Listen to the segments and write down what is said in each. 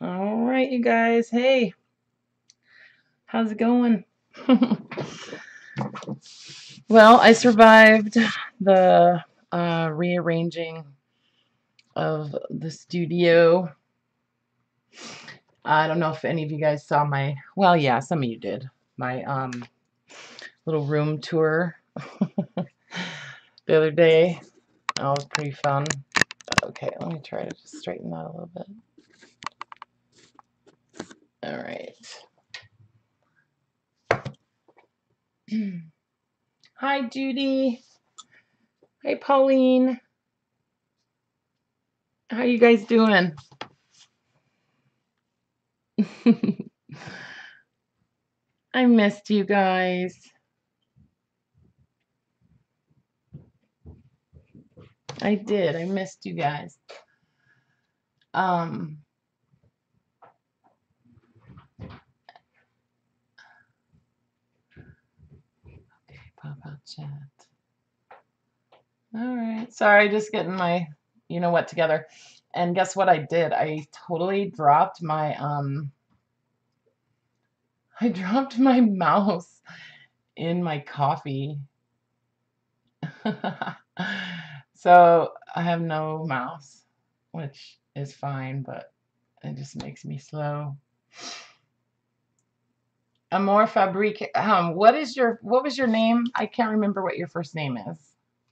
All right, you guys. Hey, how's it going? Well, I survived the rearranging of the studio. I don't know if any of you guys saw my, well, yeah, some of you did, my little room tour the other day. That was pretty fun. Okay, let me try to just straighten that a little bit. All right. Hi, Judy. Hey, Pauline. How you guys doing? I missed you guys. I did. I missed you guys. Okay, pop out chat. All right. Sorry, just getting my you know what together. And guess what I did? I totally dropped my I dropped my mouse in my coffee. So I have no mouse, which is fine, but it just makes me slow. Amor Fabrique. What was your name? I can't remember what your first name is.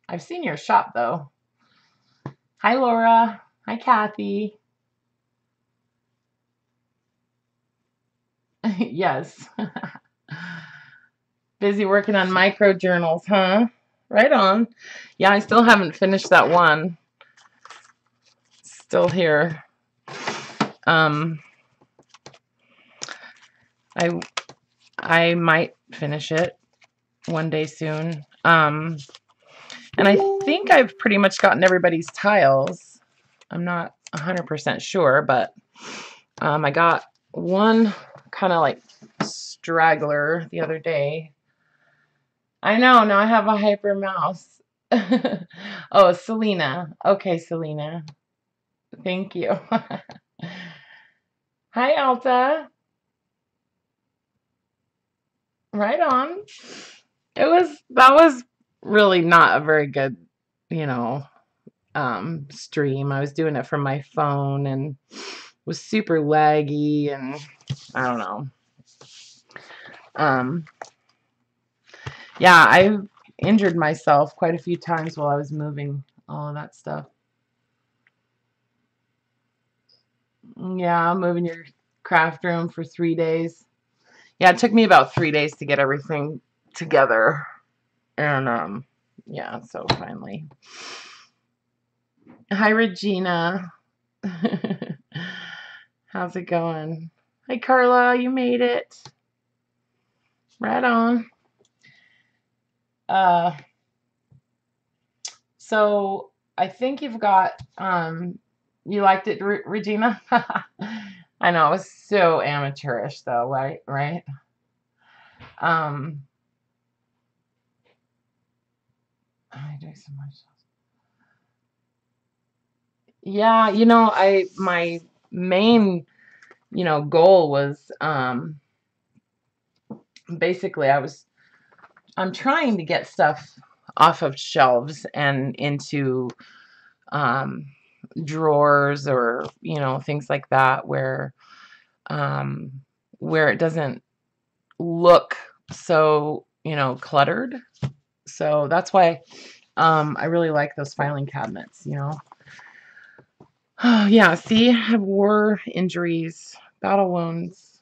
I've seen your shop though. Hi Laura. Hi Kathy. Yes. Busy working on micro journals, huh? Right on. Yeah, I still haven't finished that one. Still here. I might finish it one day soon. And I think I've pretty much gotten everybody's tiles. I'm not 100% sure, but I got one kind of like straggler the other day. I know, now I have a hyper mouse. Oh, Selena. Okay, Selena. Thank you. Hi, Alta. Right on. That was really not a very good, you know, stream. I was doing it from my phone and was super laggy and I don't know. Yeah, I've injured myself quite a few times while I was moving all of that stuff. Yeah, moving your craft room for 3 days. Yeah, it took me about 3 days to get everything together. And yeah, so finally. Hi, Regina. How's it going? Hi, Karla, you made it. Right on. So I think you've got, you liked it, Regina? I know, it was so amateurish though, right? Right? I do so much. Yeah, my main, goal was, basically I'm trying to get stuff off of shelves and into, um, drawers or, things like that where it doesn't look so, cluttered. So that's why, I really like those filing cabinets, Oh, yeah, see, I have war injuries, battle wounds.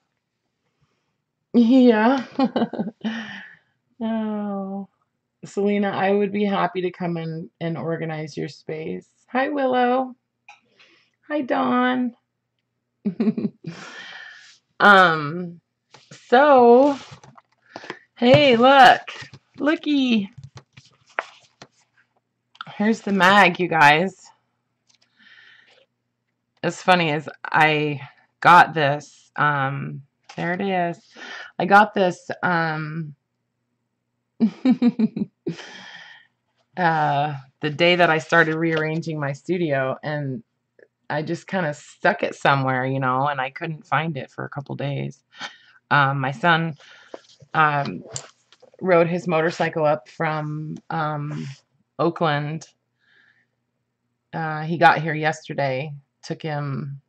Yeah. Oh, Selena, I would be happy to come in and organize your space. Hi, Willow. Hi, Dawn. um, so, hey, looky. Here's the mag, you guys. It's funny is I got this, there it is. I got this, the day that I started rearranging my studio, and I just kind of stuck it somewhere, you know, and I couldn't find it for a couple days. My son um, rode his motorcycle up from Oakland. He got here yesterday. Took him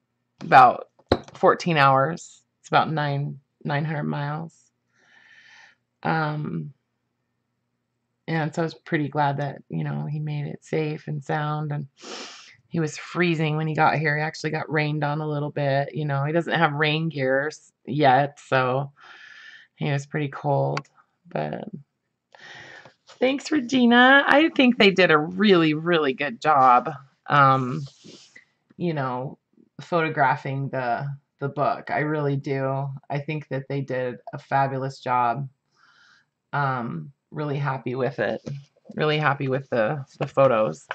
about 14 hours. It's about 900 miles. And so I was pretty glad that, you know, he made it safe and sound. And he was freezing when he got here. He actually got rained on a little bit. You know, he doesn't have rain gears yet, so he was pretty cold. But thanks, Regina. I think they did a really, really good job, you know, photographing the book. I really do. I think that they did a fabulous job. Really happy with it. Really happy with the photos.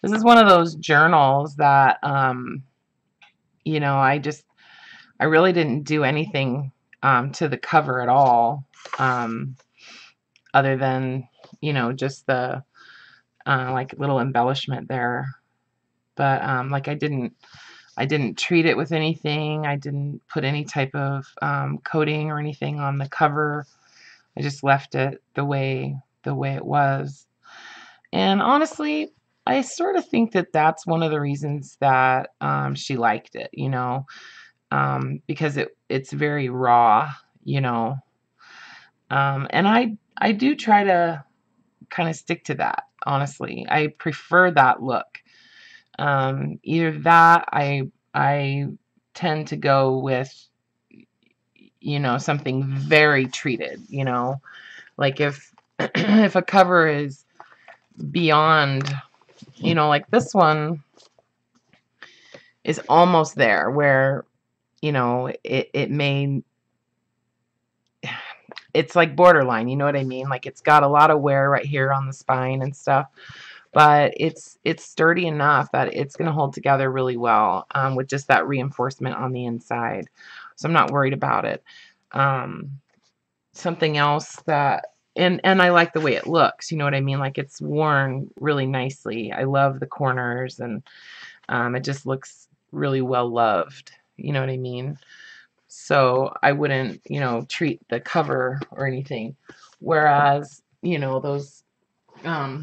This is one of those journals that, you know, I really didn't do anything to the cover at all, other than, you know, just the like little embellishment there. But like I didn't treat it with anything. I didn't put any type of coating or anything on the cover. I just left it the way it was. And honestly, I sort of think that that's one of the reasons that she liked it, you know, because it's very raw, you know. And I do try to kind of stick to that, honestly. I prefer that look. Either that, I tend to go with, you know, something very treated, you know, like if if a cover is beyond, you know, like this one is almost there where, you know, it's like borderline, you know what I mean? Like it's got a lot of wear right here on the spine and stuff, but it's sturdy enough that it's going to hold together really well with just that reinforcement on the inside. So I'm not worried about it. Something else that, and I like the way it looks, you know what I mean? Like it's worn really nicely. I love the corners, and it just looks really well loved, you know what I mean? So I wouldn't, you know, treat the cover or anything. Whereas, you know, those a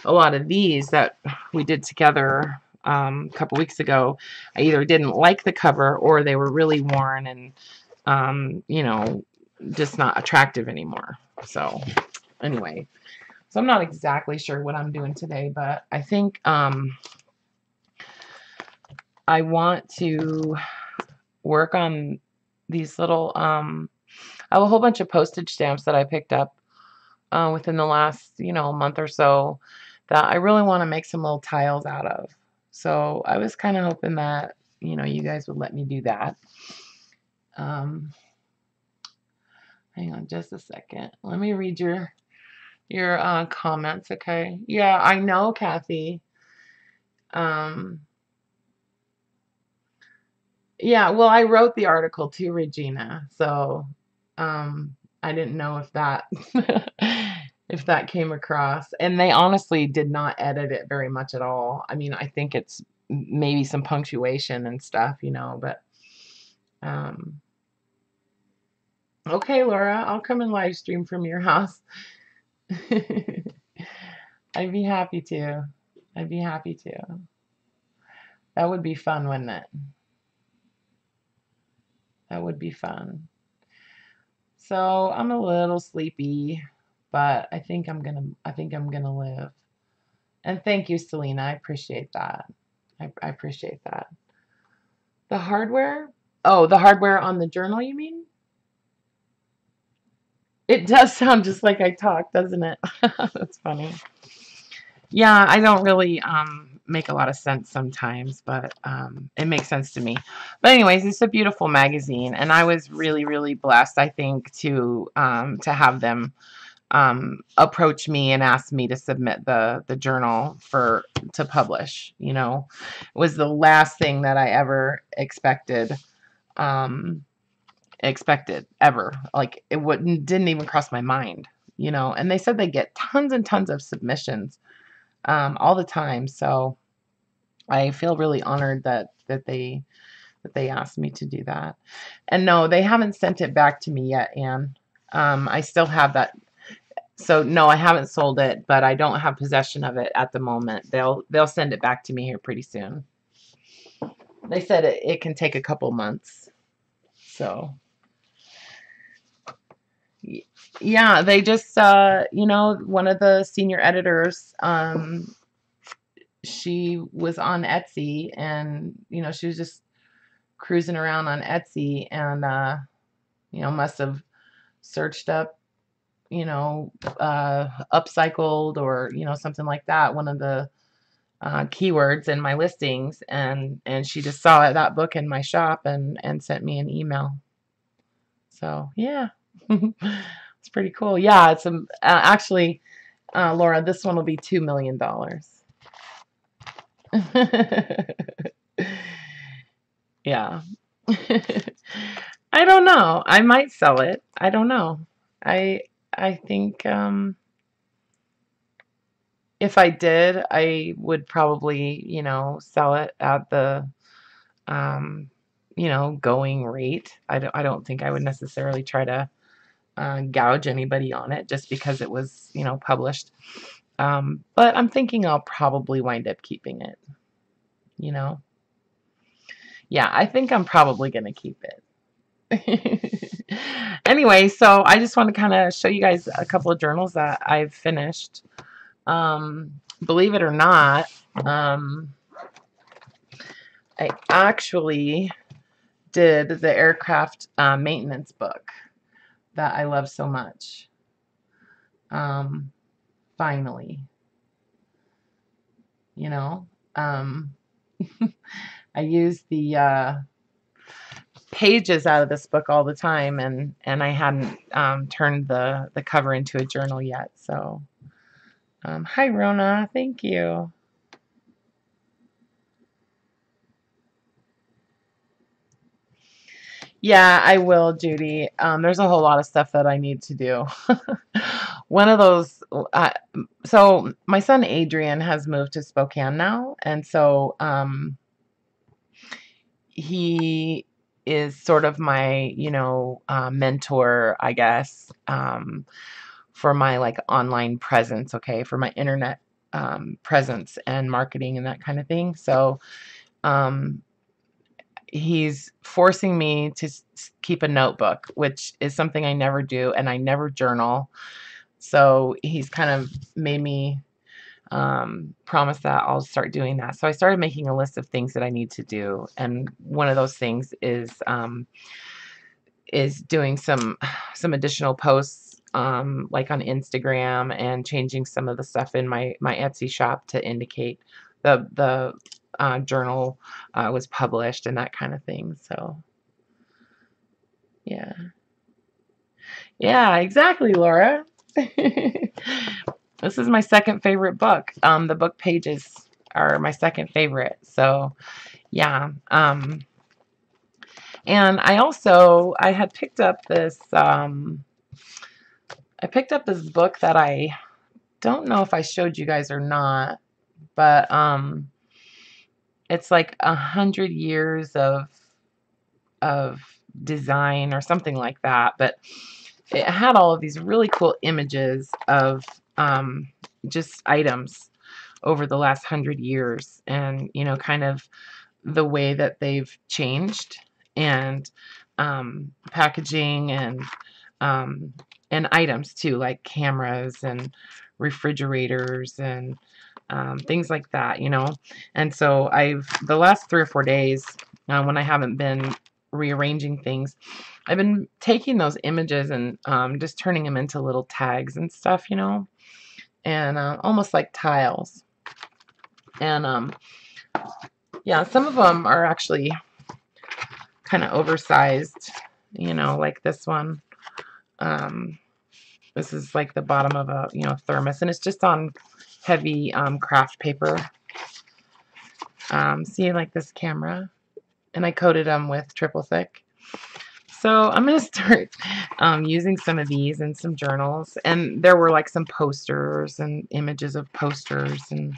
lot of these that we did together a couple weeks ago, I either didn't like the cover or they were really worn and, you know, just not attractive anymore. So anyway, so I'm not exactly sure what I'm doing today, but I think I want to work on these little, I have a whole bunch of postage stamps that I picked up within the last, you know, month or so that I really want to make some little tiles out of. So I was kind of hoping that, you know, you guys would let me do that. Hang on just a second. Let me read your comments, okay? Yeah, I know, Kathy. Yeah, well, I wrote the article too, Regina. So I didn't know if that if that came across. And they honestly did not edit it very much at all. I mean, I think it's maybe some punctuation and stuff, you know, but okay, Laura, I'll come and live stream from your house. I'd be happy to. I'd be happy to. That would be fun, wouldn't it? That would be fun. So I'm a little sleepy, but I think I'm gonna live. And thank you, Selena. I appreciate that. I appreciate that. The hardware? Oh, the hardware on the journal, you mean? It does sound just like I talk, doesn't it? That's funny. Yeah, I don't really make a lot of sense sometimes, but it makes sense to me. But anyways, it's a beautiful magazine, and I was really, really blessed, I think, to have them approach me and ask me to submit the journal to publish. You know, it was the last thing that I ever expected ever. Like didn't even cross my mind, you know. And they said they get tons and tons of submissions all the time. So I feel really honored that they asked me to do that. And no, they haven't sent it back to me yet, Anne. I still have that. So no, I haven't sold it, but I don't have possession of it at the moment. They'll send it back to me here pretty soon. They said it can take a couple months. So yeah, they just you know, one of the senior editors, she was on Etsy, and you know, she was just cruising around on Etsy, and you know, must have searched up, you know, upcycled, or you know, something like that, one of the keywords in my listings, and she just saw that book in my shop and sent me an email. So yeah. It's pretty cool. Yeah, it's actually, Laura, this one will be $2 million. Yeah. I don't know. I might sell it. I don't know. I I think if I did, I would probably, you know, sell it at the um, you know, going rate. I don't think I would necessarily try to gouge anybody on it just because it was, you know, published. But I'm thinking I'll probably wind up keeping it, you know. Yeah, I think I'm probably going to keep it. Anyway, so I just want to kind of show you guys a couple of journals that I've finished. Believe it or not, I actually did the aircraft maintenance book that I love so much. Finally, you know, I use the pages out of this book all the time, and I hadn't turned the cover into a journal yet. So, hi Rona, thank you. Yeah, I will, Judy. There's a whole lot of stuff that I need to do. One of those, so my son Adrian has moved to Spokane now, and so he is sort of my, you know, mentor, I guess, for my like online presence, okay, for my internet presence and marketing and that kind of thing. So um, he's forcing me to keep a notebook, which is something I never do, and I never journal. So he's kind of made me promise that I'll start doing that. So I started making a list of things that I need to do, and one of those things is doing some additional posts, like on Instagram, and changing some of the stuff in my Etsy shop to indicate the journal was published and that kind of thing. So yeah, yeah, exactly, Laura. This is my second favorite book. The book pages are my second favorite. So yeah. And I had picked up this book that I don't know if I showed you guys or not, but it's like 100 years of design or something like that. But it had all of these really cool images of just items over the last 100 years, and you know, kind of the way that they've changed, and packaging, and items too, like cameras and refrigerators and things like that, you know. And so the last 3 or 4 days, when I haven't been rearranging things, I've been taking those images and just turning them into little tags and stuff, you know, and almost like tiles. And yeah, some of them are actually kind of oversized, you know, like this one. This is like the bottom of a, you know, thermos, and it's just on heavy craft paper. See, like this camera, and I coated them with triple thick. So I'm going to start using some of these in some journals. And there were like some posters and images of posters and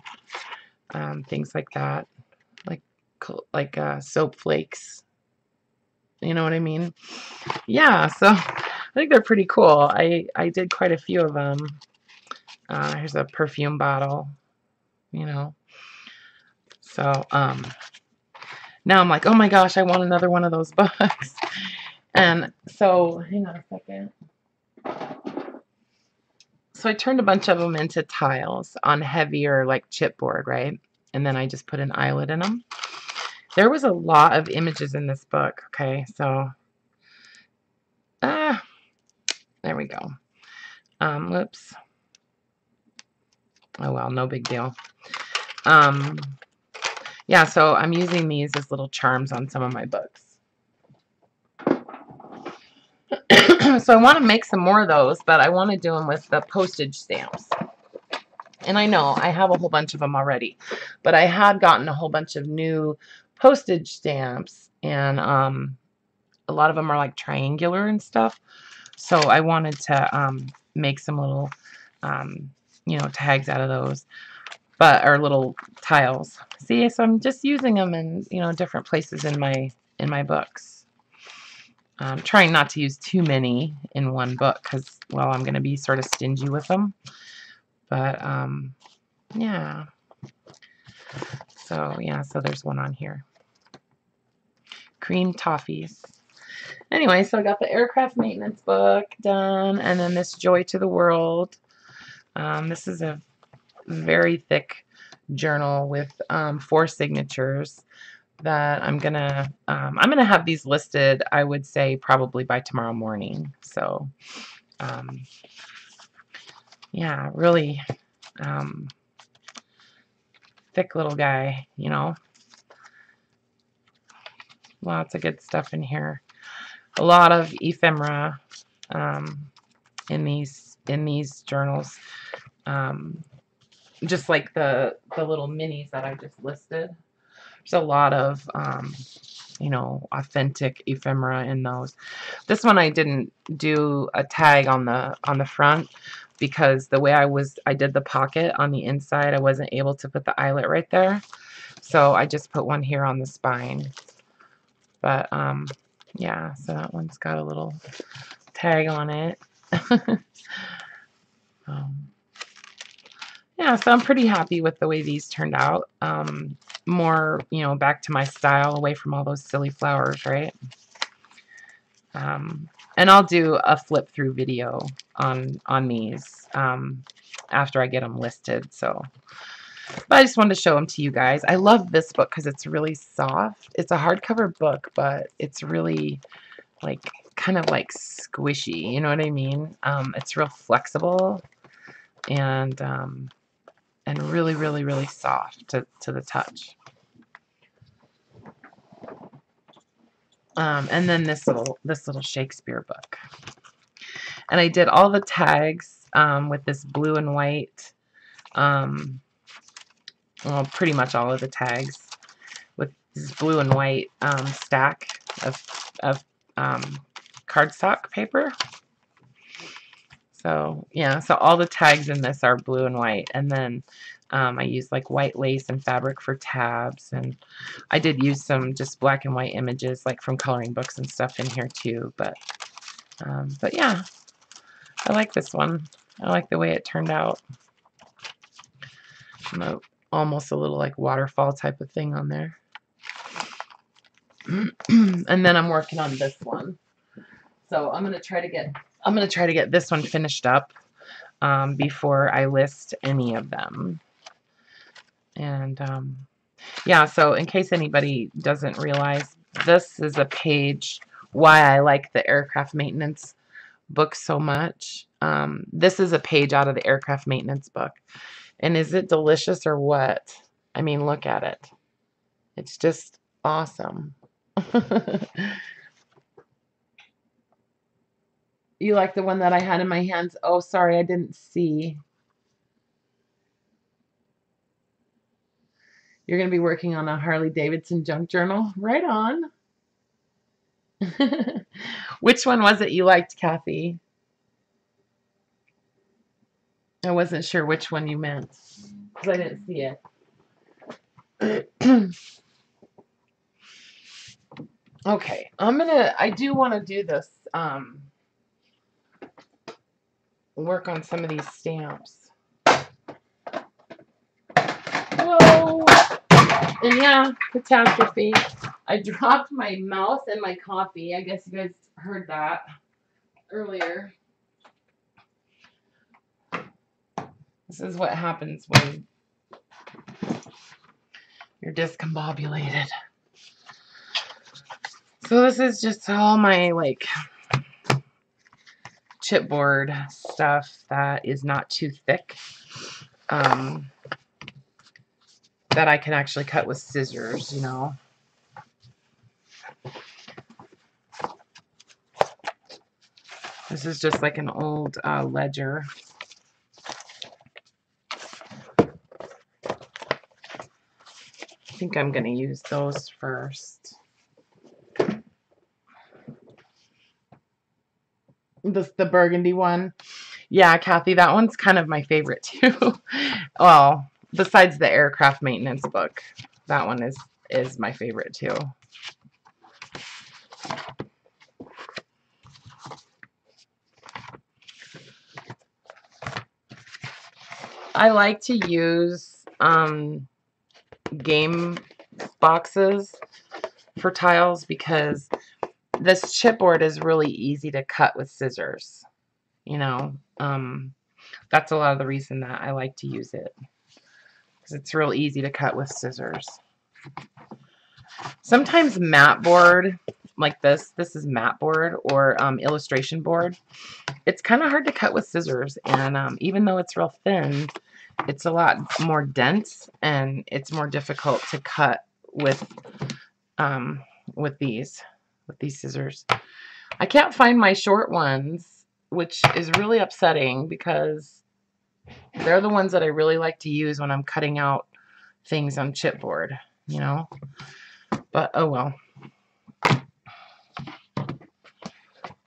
things like that. like soap flakes. You know what I mean? Yeah, so I think they're pretty cool. I did quite a few of them. Here's a perfume bottle, you know. So now I'm like, oh my gosh, I want another one of those books. And so, hang on a second. So I turned a bunch of them into tiles on heavier like chipboard, right? And then I just put an eyelet in them. There was a lot of images in this book. Okay, so there we go. Whoops. Oh well, no big deal. Yeah, so I'm using these as little charms on some of my books. So I want to make some more of those, but I want to do them with the postage stamps. And I know I have a whole bunch of them already, but I had gotten a whole bunch of new postage stamps, and a lot of them are like triangular and stuff. So I wanted to make some little, you know, tags out of those, or little tiles. See, so I'm just using them in, you know, different places in my books. I'm trying not to use too many in one book because, well, I'm going to be sort of stingy with them. But yeah. So yeah, so there's one on here. Cream toffees. Anyway, so I got the aircraft maintenance book done, and then this Joy to the World. This is a very thick journal with 4 signatures that I'm gonna have these listed, I would say probably by tomorrow morning. So yeah, really thick little guy, you know. Lots of good stuff in here. A lot of ephemera in these journals. Just like the little minis that I just listed. There's a lot of you know, authentic ephemera in those. This one I didn't do a tag on the front because the way I did the pocket on the inside, I wasn't able to put the eyelet right there. So I just put one here on the spine. But yeah, so that one's got a little tag on it. Yeah, so I'm pretty happy with the way these turned out. More, you know, back to my style, away from all those silly flowers, right? And I'll do a flip through video on these after I get them listed. So, but I just wanted to show them to you guys. I love this book because it's really soft. It's a hardcover book, but it's really like kind of like squishy. You know what I mean? It's real flexible and really, really, really soft to the touch. And then this little Shakespeare book. And I did all the tags with this blue and white, well, pretty much all of the tags with this blue and white stack of cardstock paper. So yeah, so all the tags in this are blue and white, and then I used like white lace and fabric for tabs, and I did use some just black and white images like from coloring books and stuff in here too. But yeah, I like this one. I like the way it turned out. Almost a little like waterfall type of thing on there. And then I'm working on this one. So I'm gonna try to get this one finished up before I list any of them. And yeah, so in case anybody doesn't realize, this is a page why I like the aircraft maintenance book so much. This is a page out of the aircraft maintenance book. And is it delicious or what? I mean, look at it. It's just awesome. You like the one that I had in my hands? Oh, sorry, I didn't see. You're going to be working on a Harley Davidson junk journal? Right on. Which one was it you liked, Kathy? I wasn't sure which one you meant because I didn't see it. Okay, I do want to do this, work on some of these stamps. Whoa! And yeah, catastrophe. I dropped my mouse and my coffee. I guess you guys heard that earlier. This is what happens when you're discombobulated. So this is just all my, like, chipboard stuff that is not too thick. That I can actually cut with scissors, you know. This is just like an old ledger. I think I'm going to use those first. The burgundy one. Yeah, Kathy, that one's kind of my favorite too. Well, besides the aircraft maintenance book, that one is my favorite too. I like to use game boxes for tiles because this chipboard is really easy to cut with scissors. You know, that's a lot of the reason that I like to use it, because it's real easy to cut with scissors. Sometimes mat board, like this is mat board or illustration board. It's kind of hard to cut with scissors, and even though it's real thin, it's a lot more dense, and it's more difficult to cut with these scissors. I can't find my short ones, which is really upsetting because they're the ones that I really like to use when I'm cutting out things on chipboard, you know. But oh well.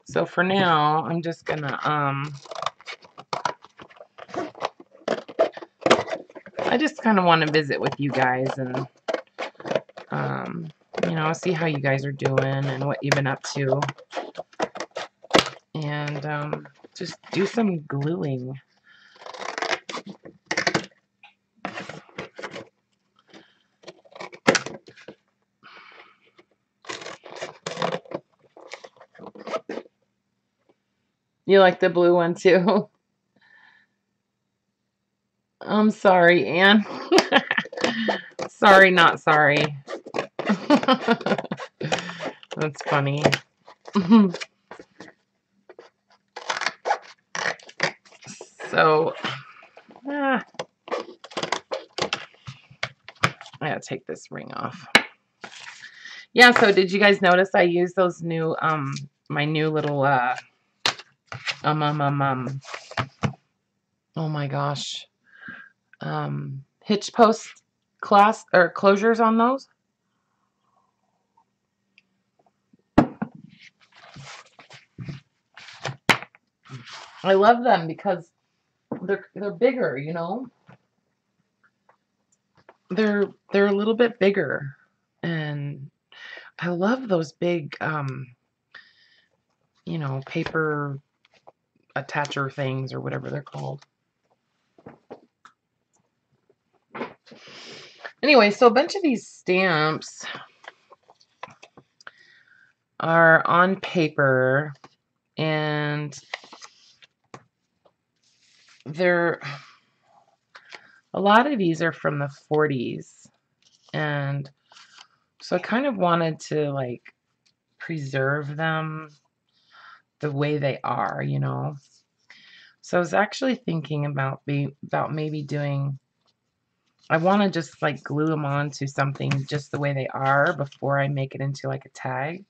So for now, I'm just gonna I just kind of want to visit with you guys and you know, see how you guys are doing and what you've been up to, and just do some gluing. You like the blue one too? I'm sorry, Anne. Sorry, not sorry. That's funny. So, I gotta take this ring off. Yeah, so did you guys notice I used those new, my new little, oh my gosh, hitch post closures on those? I love them because they're bigger, you know. They're a little bit bigger, and I love those big you know, paper attacher things or whatever they're called. Anyway, so a bunch of these stamps are on paper, and they're a lot of these are from the 40s, and so I kind of wanted to like preserve them the way they are, you know. So I was actually thinking about maybe doing, I want to just like glue them onto something just the way they are before I make it into like a tag.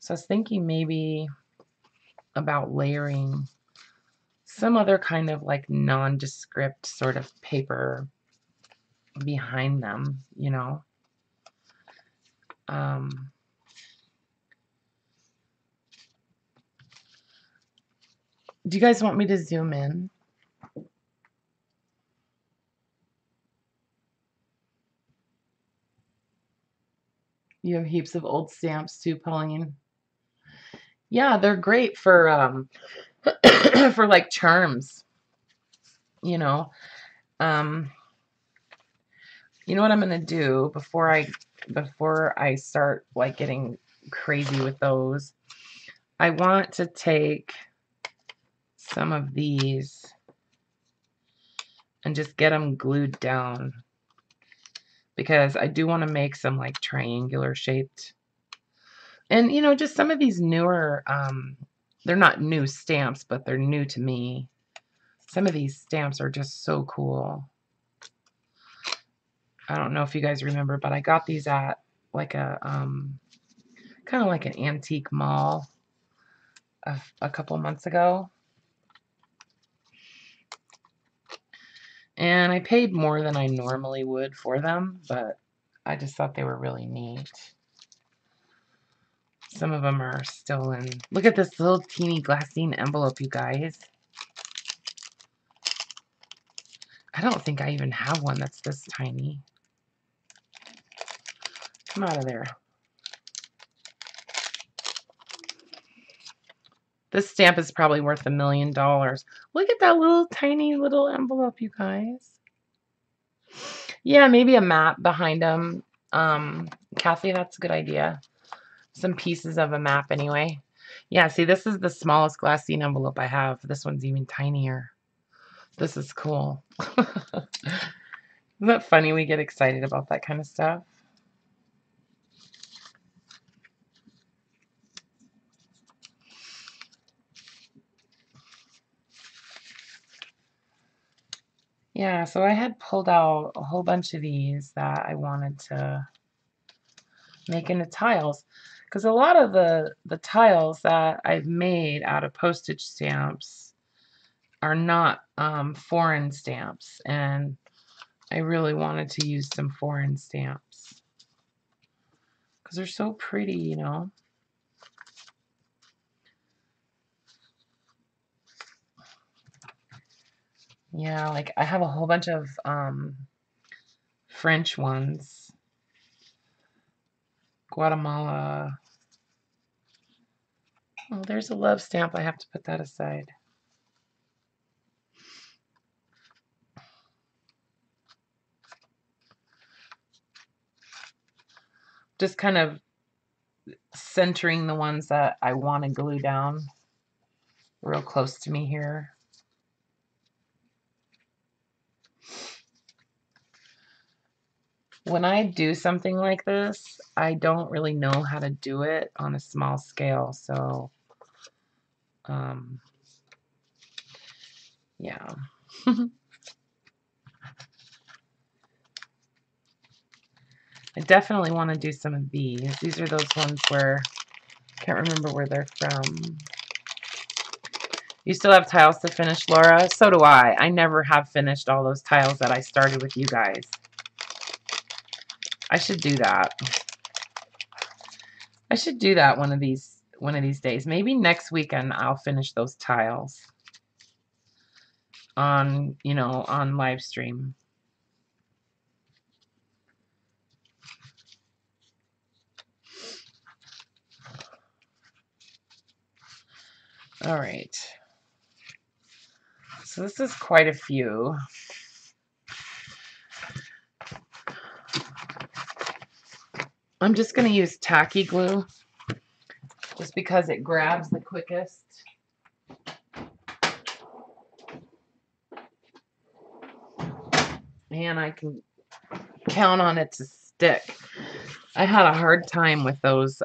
So I was thinking maybe about layering some other kind of like nondescript sort of paper behind them, you know. Do you guys want me to zoom in? You have heaps of old stamps too, Pauline. Yeah, they're great for for like charms, you know. Um, you know what I'm gonna do before I start like getting crazy with those? I want to take some of these and just get them glued down, because I do want to make some like triangular shaped. And you know, just some of these newer, they're not new stamps, but they're new to me. Some of these stamps are just so cool. I don't know if you guys remember, but I got these at like a kind of like an antique mall a couple months ago. And I paid more than I normally would for them, but I just thought they were really neat. Some of them are still in. Look at this little teeny glassine envelope, you guys. I don't think I even have one that's this tiny. Come out of there. This stamp is probably worth $1 million. Look at that little tiny little envelope, you guys. Yeah, maybe a map behind them. Kathy, that's a good idea. Some pieces of a map anyway. Yeah, see, this is the smallest glassine envelope I have. This one's even tinier. This is cool. Isn't that funny? We get excited about that kind of stuff. Yeah, so I had pulled out a whole bunch of these that I wanted to make into tiles, because a lot of the tiles that I've made out of postage stamps are not foreign stamps, and I really wanted to use some foreign stamps because they're so pretty, you know. Yeah, like I have a whole bunch of French ones. Guatemala. Oh, there's a love stamp. I have to put that aside. Just kind of centering the ones that I want to glue down real close to me here. When I do something like this, I don't really know how to do it on a small scale, so yeah. I definitely want to do some of these. These are those ones where I can't remember where they're from. You still have tiles to finish, Laura? So do I. I never have finished all those tiles that I started with you guys. I should do that. I should do that one of these days. Maybe next weekend I'll finish those tiles on, you know, on live stream. All right. So this is quite a few. I'm just going to use tacky glue just because it grabs the quickest. And I can count on it to stick. I had a hard time with those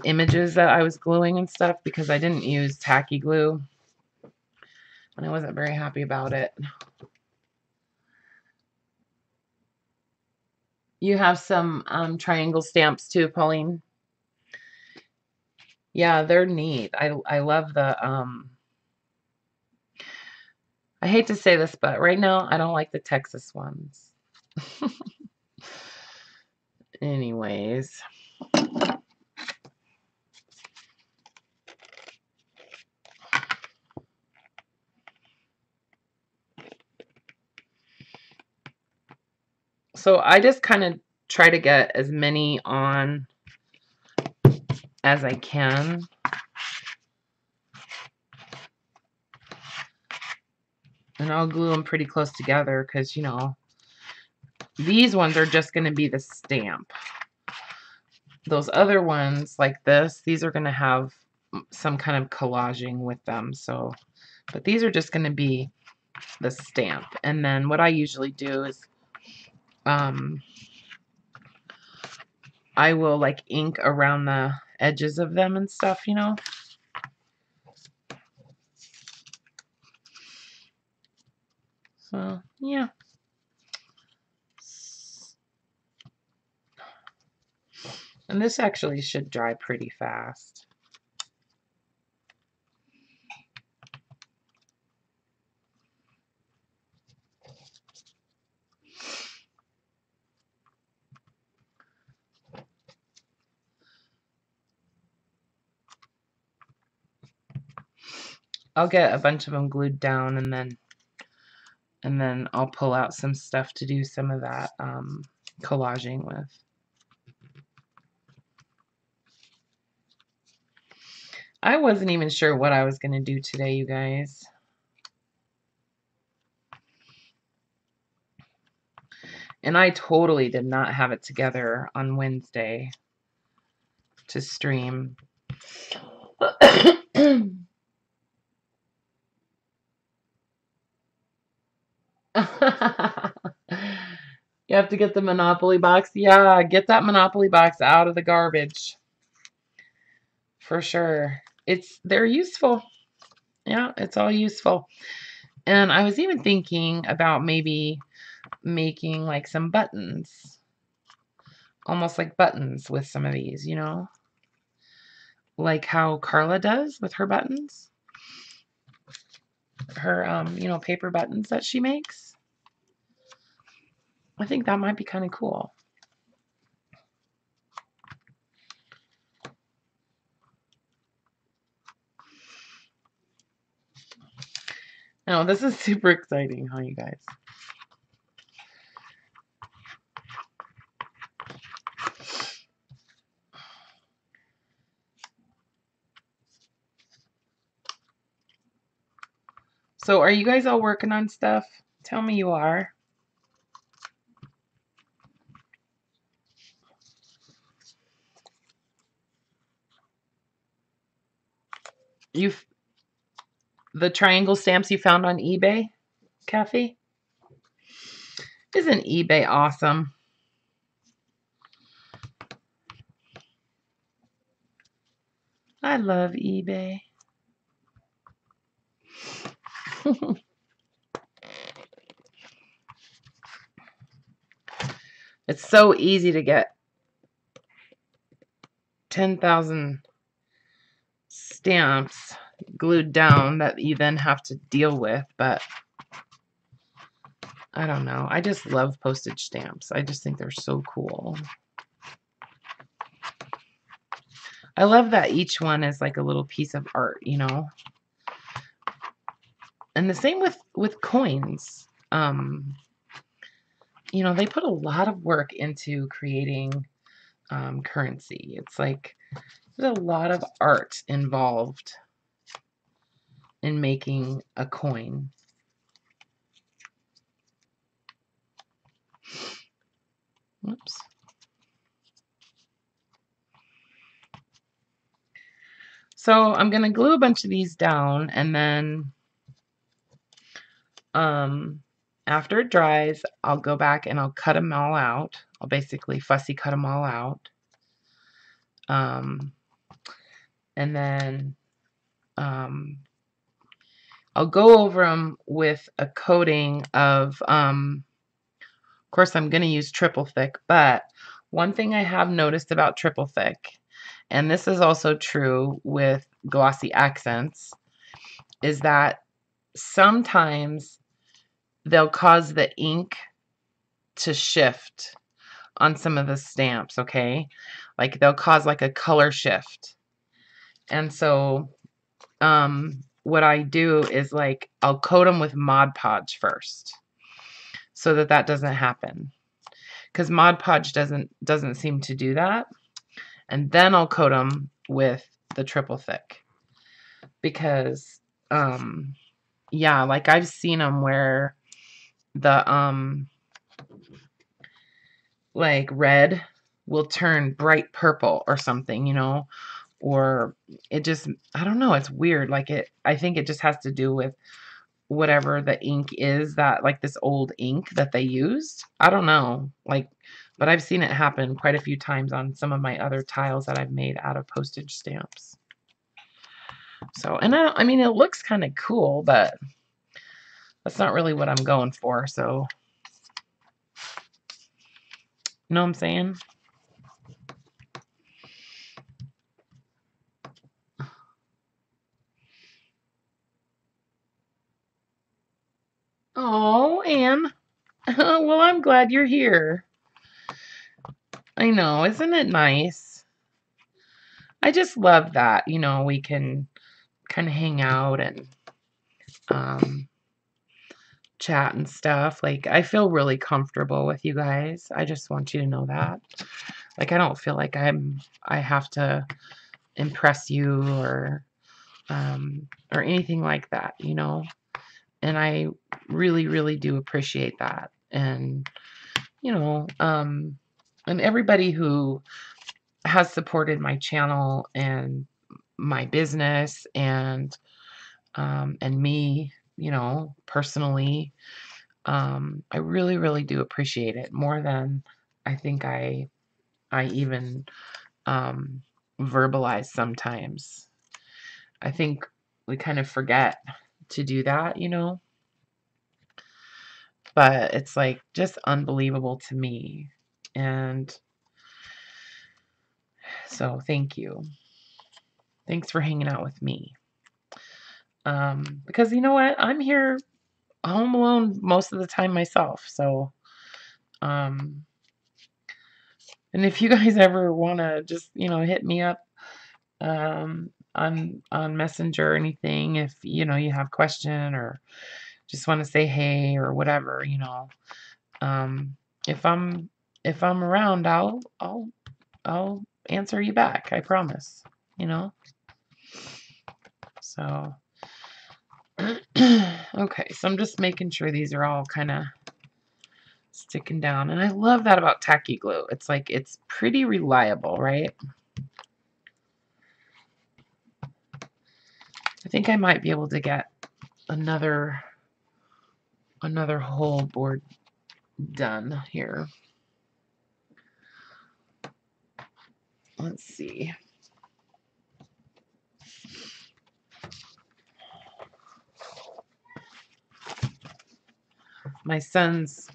images that I was gluing and stuff because I didn't use tacky glue. And I wasn't very happy about it. You have some triangle stamps too, Pauline? Yeah, they're neat. I love the I hate to say this, but right now I don't like the Texas ones. Anyways. So I just kind of try to get as many on as I can. And I'll glue them pretty close together because, you know, these ones are just going to be the stamp. Those other ones like this, these are going to have some kind of collaging with them. So, but these are just going to be the stamp. And then what I usually do is I will like ink around the edges of them and stuff, you know. So, yeah. And this actually should dry pretty fast. I'll get a bunch of them glued down, and then I'll pull out some stuff to do some of that collaging with. I wasn't even sure what I was going to do today, you guys. And I totally did not have it together on Wednesday to stream. You have to get the Monopoly box. Yeah, get that Monopoly box out of the garbage. For sure. They're useful. Yeah, it's all useful. And I was even thinking about maybe making like some buttons. Almost like buttons with some of these, you know? Like how Karla does with her buttons. Her, you know, paper buttons that she makes. I think that might be kind of cool. No, this is super exciting, huh, you guys? So are you guys all working on stuff? Tell me you are. The triangle stamps you found on eBay, Kathy? Isn't eBay awesome? I love eBay. It's so easy to get 10,000 stamps glued down that you then have to deal with, but I don't know. I just love postage stamps. I just think they're so cool. I love that each one is like a little piece of art, you know. And the same with coins. You know, they put a lot of work into creating currency. It's like there's a lot of art involved in making a coin. Oops. So I'm going to glue a bunch of these down, and then after it dries, I'll go back and I'll cut them all out. I'll basically fussy cut them all out. And then I'll go over them with a coating of course, I'm going to use triple thick, but one thing I have noticed about triple thick, and this is also true with glossy accents, is that sometimes they'll cause the ink to shift on some of the stamps, okay? Like they'll cause like a color shift. And so what I do is like I'll coat them with Mod Podge first so that doesn't happen. because Mod Podge doesn't seem to do that. And then I'll coat them with the triple thick, because yeah, like I've seen them where the like red will turn bright purple or something, you know, or it just, I don't know, it's weird. Like I think it just has to do with whatever the ink is, that like this old ink that they used. I don't know, like, but I've seen it happen quite a few times on some of my other tiles that I've made out of postage stamps. So, and I mean, it looks kind of cool, but that's not really what I'm going for. So, you know what I'm saying? Oh, Anne. Well, I'm glad you're here. I know, isn't it nice? I just love that, you know, we can kind of hang out and chat and stuff. Like, I feel really comfortable with you guys. I just want you to know that. Like, I don't feel like I have to impress you or anything like that, you know. And I really, really do appreciate that. And, you know, and everybody who has supported my channel and my business and me, you know, personally, I really, really do appreciate it more than I think I even verbalize sometimes. I think we kind of forget to do that, you know. But it's like just unbelievable to me. And so thank you. Thanks for hanging out with me. Because you know what? I'm here home alone most of the time myself. So, and if you guys ever want to just, you know, hit me up on Messenger or anything, if, you know, you have a question or just want to say hey or whatever, you know, if I'm around, I'll answer you back. I promise, you know. So, okay, so I'm just making sure these are all kind of sticking down. And I love that about tacky glue. It's like, it's pretty reliable, right? I think I might be able to get another whole board done here. Let's see. My son's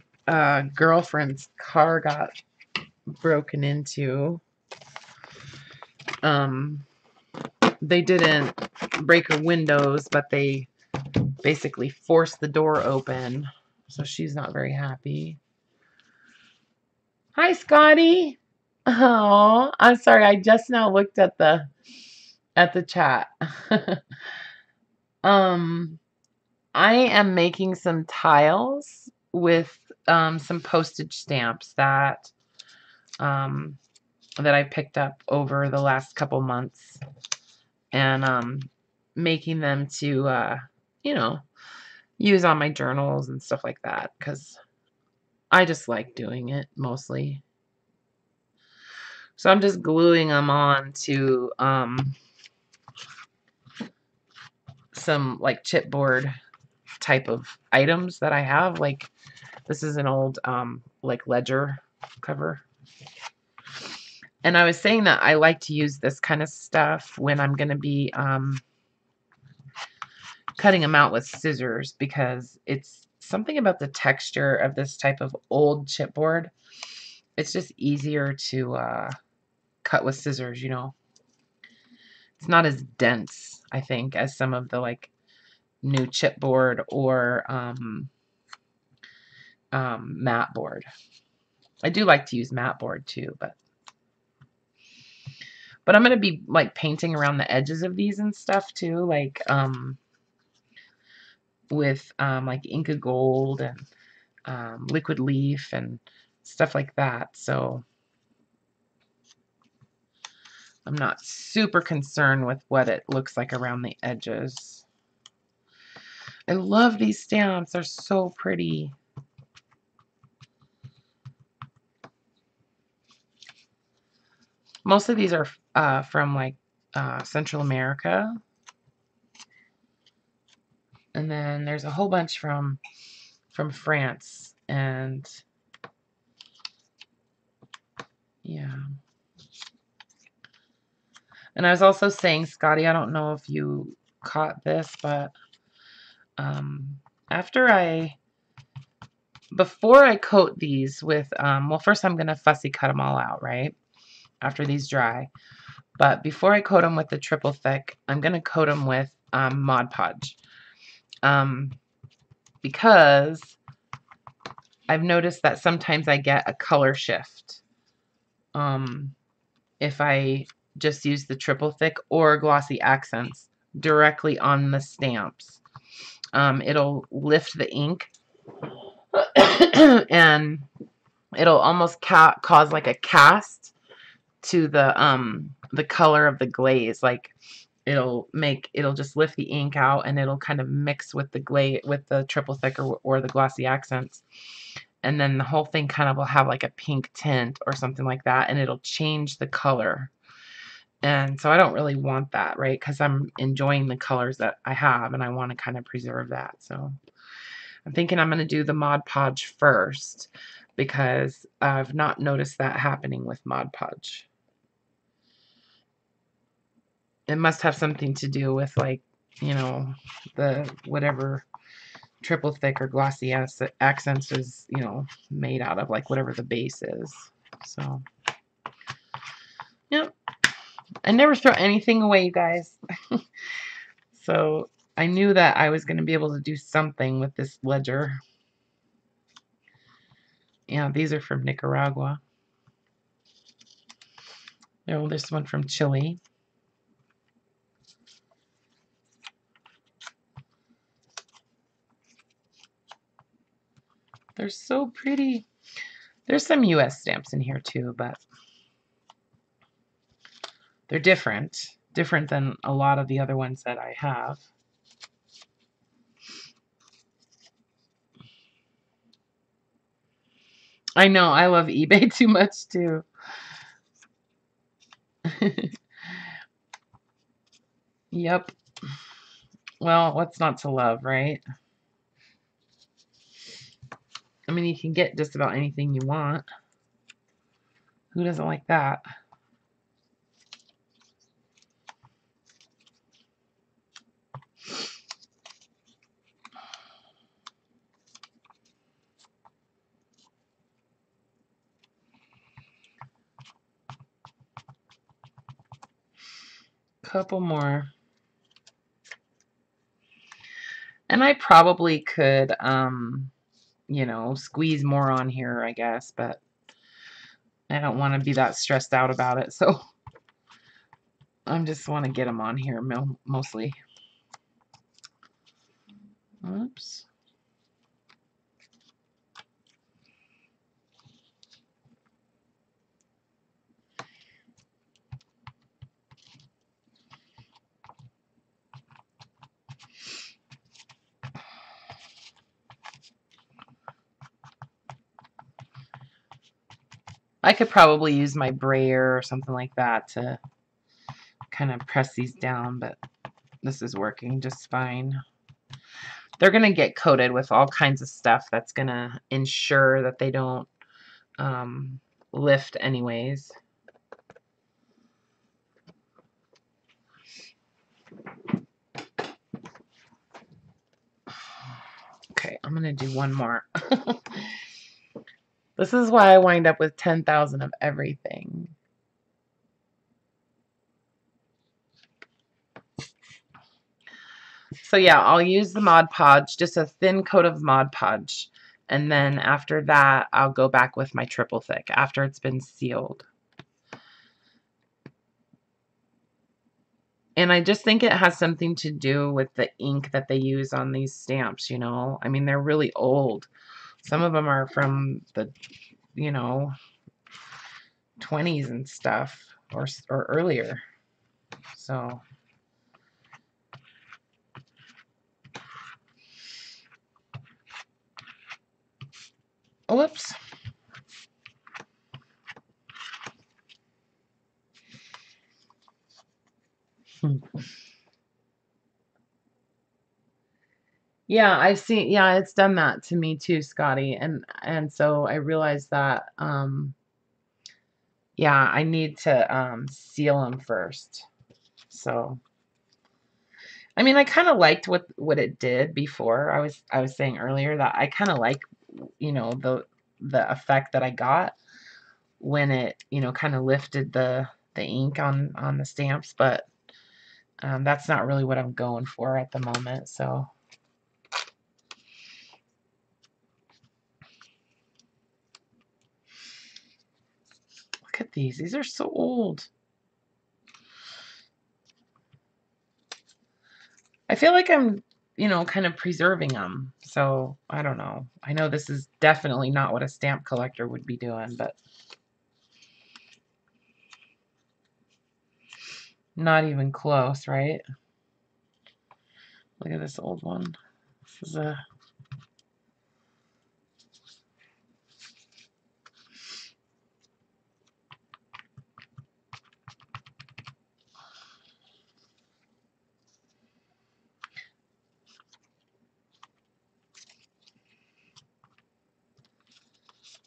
girlfriend's car got broken into. They didn't break her windows, but they basically forced the door open. So she's not very happy. Hi, Scotty. Oh, I'm sorry. I just now looked at the chat. I am making some tiles with some postage stamps that I picked up over the last couple months, and making them to you know, use on my journals and stuff like that, because I just like doing it mostly. So I'm just gluing them on to some like chipboard type of items that I have. Like, this is an old like ledger cover. And I was saying that I like to use this kind of stuff when I'm going to be cutting them out with scissors, because it's something about the texture of this type of old chipboard. It's just easier to cut with scissors, you know. It's not as dense, I think, as some of the like new chipboard or matte board. I do like to use matte board too, but I'm going to be like painting around the edges of these and stuff too, like with like Inca Gold and liquid leaf and stuff like that. So I'm not super concerned with what it looks like around the edges. I love these stamps. They're so pretty. Most of these are from like Central America. And then there's a whole bunch from France. And yeah. And I was also saying, Scotty, I don't know if you caught this, but before I coat these with, well, first I'm going to fussy cut them all out, right? After these dry. But before I coat them with the triple thick, I'm going to coat them with Mod Podge. Because I've noticed that sometimes I get a color shift if I just use the triple thick or glossy accents directly on the stamps. It'll lift the ink and it'll almost cause like a cast to the color of the glaze. Like it'll just lift the ink out and it'll kind of mix with the glaze, with the triple thick or the glossy accents. And then the whole thing kind of will have like a pink tint or something like that, and it'll change the color. And so I don't really want that, right? Because I'm enjoying the colors that I have and I want to kind of preserve that. So I'm thinking I'm going to do the Mod Podge first because I've not noticed that happening with Mod Podge. It must have something to do with, like, you know, the whatever triple thick or glossy accents is, you know, made out of, like whatever the base is. So, yep. I never throw anything away, you guys. So I knew that I was going to be able to do something with this ledger. Yeah, these are from Nicaragua. Oh, this one from Chile. They're so pretty. There's some US stamps in here too, but they're different than a lot of the other ones that I have. I know, I love eBay too much too. Yep. Well, what's not to love, right? I mean, you can get just about anything you want. Who doesn't like that? Couple more. And I probably could, you know, squeeze more on here, I guess, but I don't want to be that stressed out about it, so I just want to get them on here mostly. Oops. I could probably use my brayer or something like that to kind of press these down, but this is working just fine. They're going to get coated with all kinds of stuff that's going to ensure that they don't lift anyways. Okay, I'm going to do one more. This is why I wind up with 10,000 of everything. So yeah, I'll use the Mod Podge, just a thin coat of Mod Podge. And then after that, I'll go back with my triple thick after it's been sealed. And I just think it has something to do with the ink that they use on these stamps, you know. I mean, they're really old. Some of them are from the, you know, 20s and stuff, or earlier. So whoops. Yeah, I've seen, yeah, it's done that to me too, Scotty. And so I realized that yeah, I need to seal them first. So I mean, I kind of liked what it did before. I was saying earlier that I kind of like, you know, the effect that I got when it, you know, kind of lifted the ink on the stamps, but that's not really what I'm going for at the moment. So look at these. These are so old. I feel like I'm, you know, kind of preserving them. So I don't know. I know this is definitely not what a stamp collector would be doing, but not even close, right? Look at this old one. This is a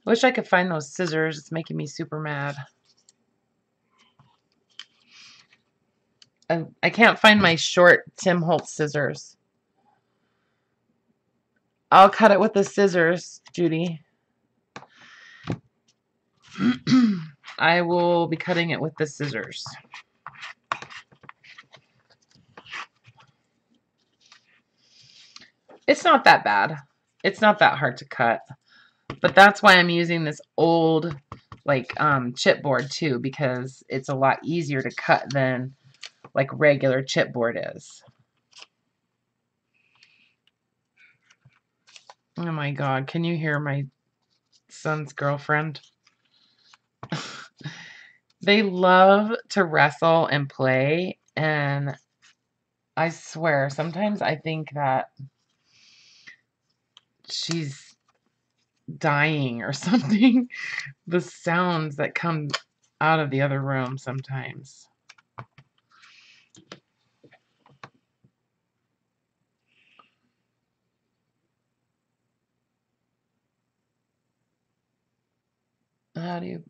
wish I could find those scissors. It's making me super mad. I can't find my short Tim Holtz scissors. I'll cut it with the scissors, Judy. I will be cutting it with the scissors. It's not that bad. It's not that hard to cut. But that's why I'm using this old like chipboard too, because it's a lot easier to cut than like regular chipboard is. Oh my God, can you hear my son's girlfriend? They love to wrestle and play, and I swear sometimes I think that she's dying or something. The sounds that come out of the other room sometimes. How do you...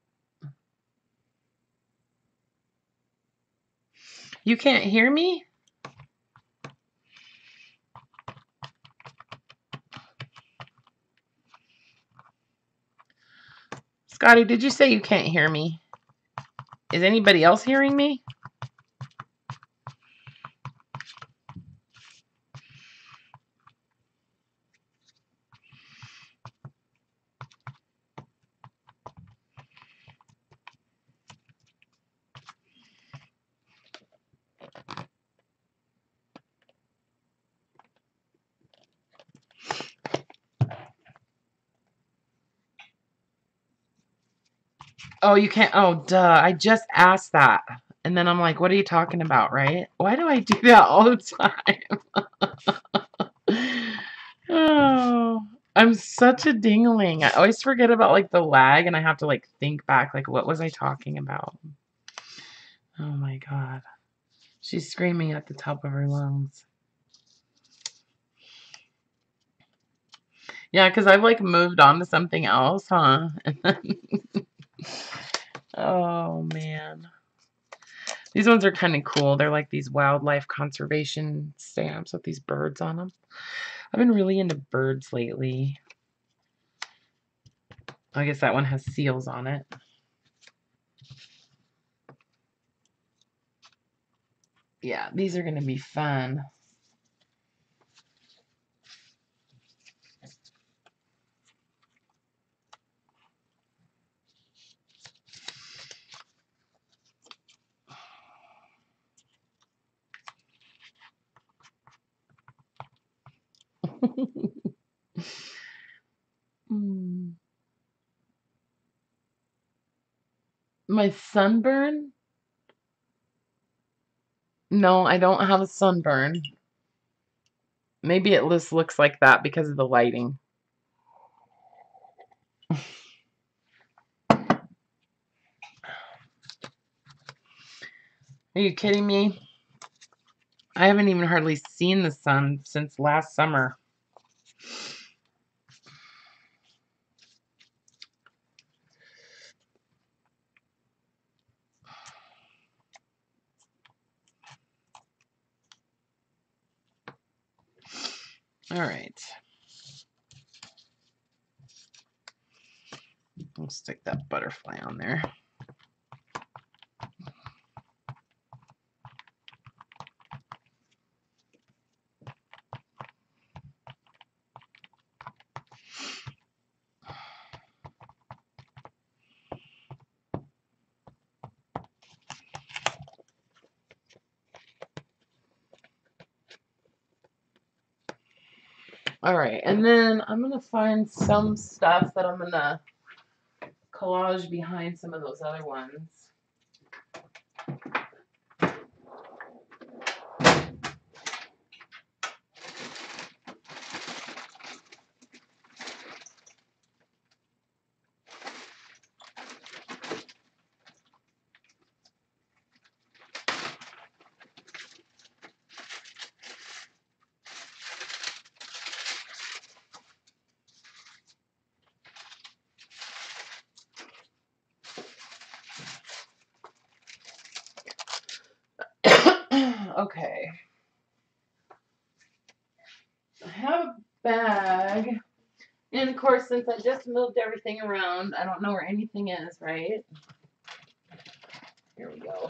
You can't hear me? Scotty, did you say you can't hear me? Is anybody else hearing me? Oh, you can't. Oh, duh. I just asked that. And then I'm like, what are you talking about, right? Why do I do that all the time? Oh, I'm such a dingling. I always forget about like the lag and I have to like think back, like, what was I talking about? Oh my God. She's screaming at the top of her lungs. Yeah, because I've like moved on to something else, huh? Oh man. These ones are kind of cool. They're like these wildlife conservation stamps with these birds on them. I've been really into birds lately. I guess that one has seals on it. Yeah, these are going to be fun. My sunburn? No, I don't have a sunburn. Maybe it just looks like that because of the lighting. Are you kidding me? I haven't even hardly seen the sun since last summer. All right. I'll stick that butterfly on there. All right, and then I'm going to find some stuff that I'm going to collage behind some of those other ones. Okay. I have a bag. And of course, since I just moved everything around, I don't know where anything is, right? Here we go.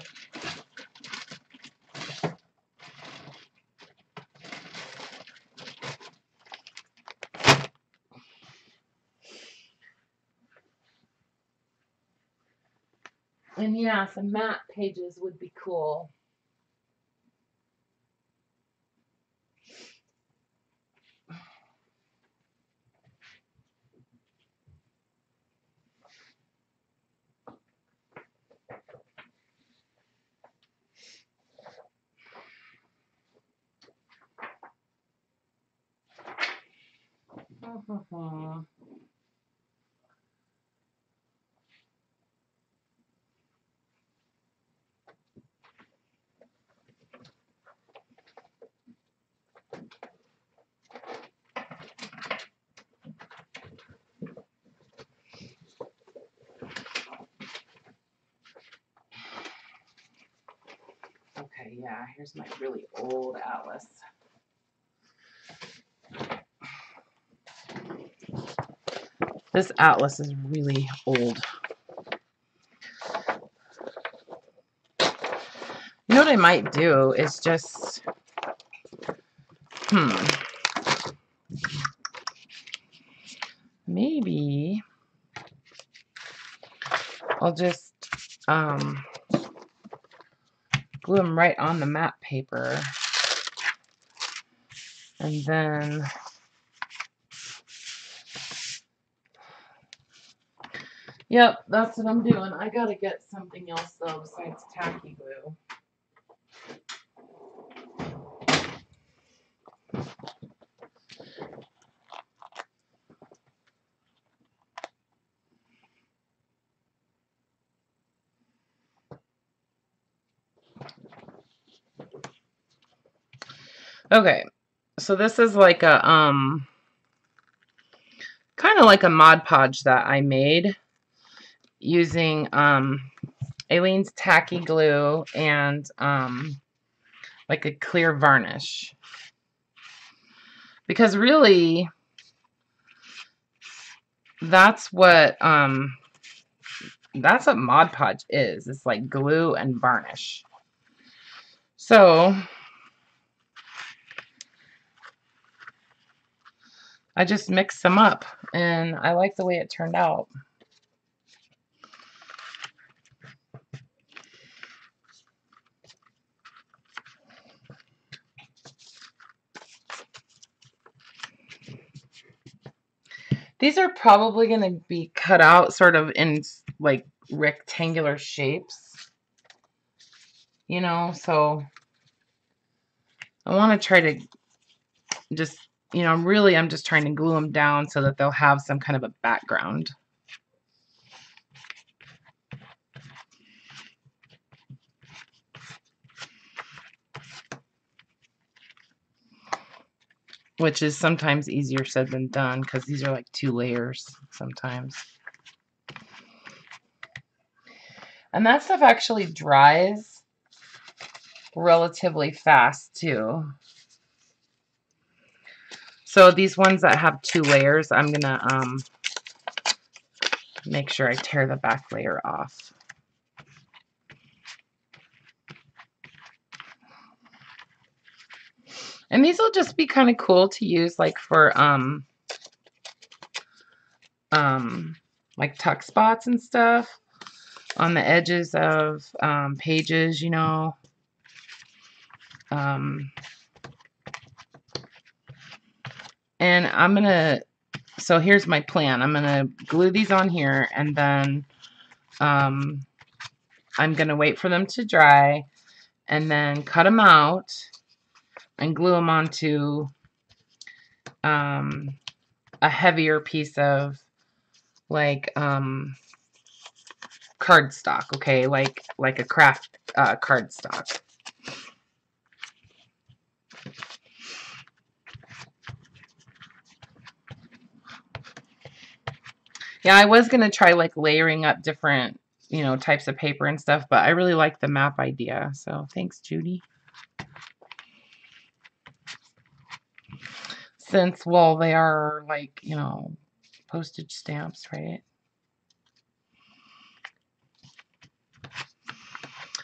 And yeah, some map pages would be cool. Okay, yeah, here's my really old atlas. This atlas is really old. You know what I might do is just, maybe I'll just glue them right on the map paper, and then yep, that's what I'm doing. I gotta get something else though besides tacky glue. Okay, so this is like a kind of like a Mod Podge that I made using Aleene's tacky glue and like a clear varnish, because really that's what Mod Podge is. It's like glue and varnish. So I just mixed them up, and I like the way it turned out. These are probably going to be cut out sort of in like rectangular shapes, you know, so I want to try to just, you know, really I'm just trying to glue them down so that they'll have some kind of a background. Which is sometimes easier said than done because these are like 2 layers sometimes. And that stuff actually dries relatively fast too. So these ones that have 2 layers, I'm gonna make sure I tear the back layer off. And these will just be kind of cool to use like for like tuck spots and stuff on the edges of pages, you know. And I'm gonna, so here's my plan. I'm gonna glue these on here, and then I'm gonna wait for them to dry and then cut them out and glue them onto a heavier piece of like cardstock, okay, like a craft cardstock. Yeah, I was gonna try like layering up different, you know, types of paper and stuff, but I really like the map idea. So thanks, Judy. Since, well, they are like, you know, postage stamps, right?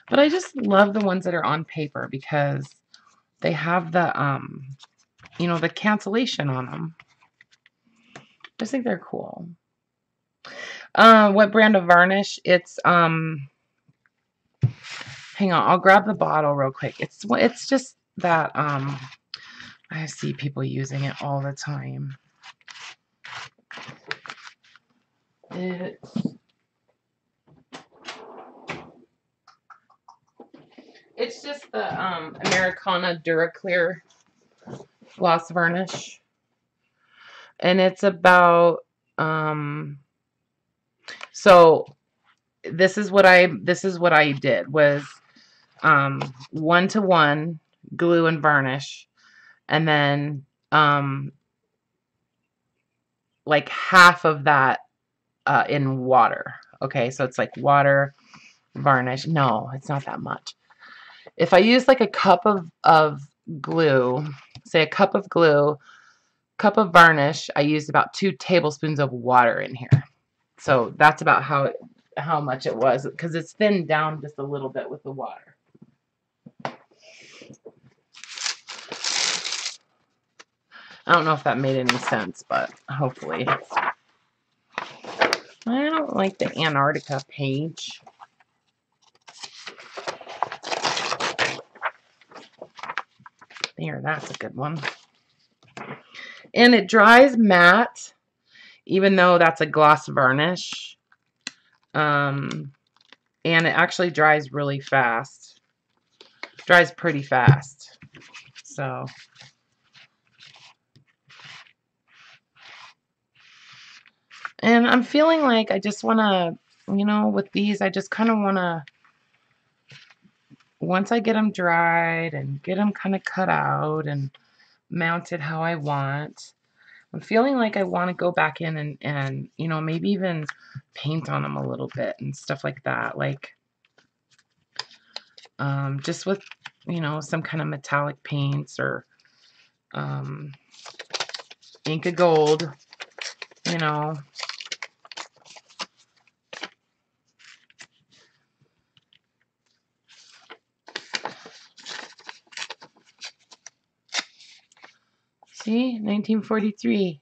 But I just love the ones that are on paper because they have the, you know, the cancellation on them. I just think they're cool. What brand of varnish? It's, hang on, I'll grab the bottle real quick. It's just that, I see people using it all the time. It's just the Americana Duraclear gloss varnish, and it's about so this is what I did was 1-to-1 glue and varnish, and then like half of that in water. Okay, so it's like water, varnish. No, it's not that much. If I use like a cup of glue, say a cup of glue, cup of varnish, I used about 2 tablespoons of water in here. So that's about how much it was, because it's thinned down just a little bit with the water. I don't know if that made any sense, but hopefully. I don't like the Antarctica page. There, that's a good one. And it dries matte, even though that's a gloss varnish. And it actually dries really fast. Dries pretty fast. So. And I'm feeling like I just want to, you know, with these, I just kind of want to, once I get them dried and get them kind of cut out and mounted how I want, I'm feeling like I want to go back in and you know, maybe even paint on them a little bit and stuff like that. Like, just with, you know, some kind of metallic paints or ink of gold, you know. See, 1943.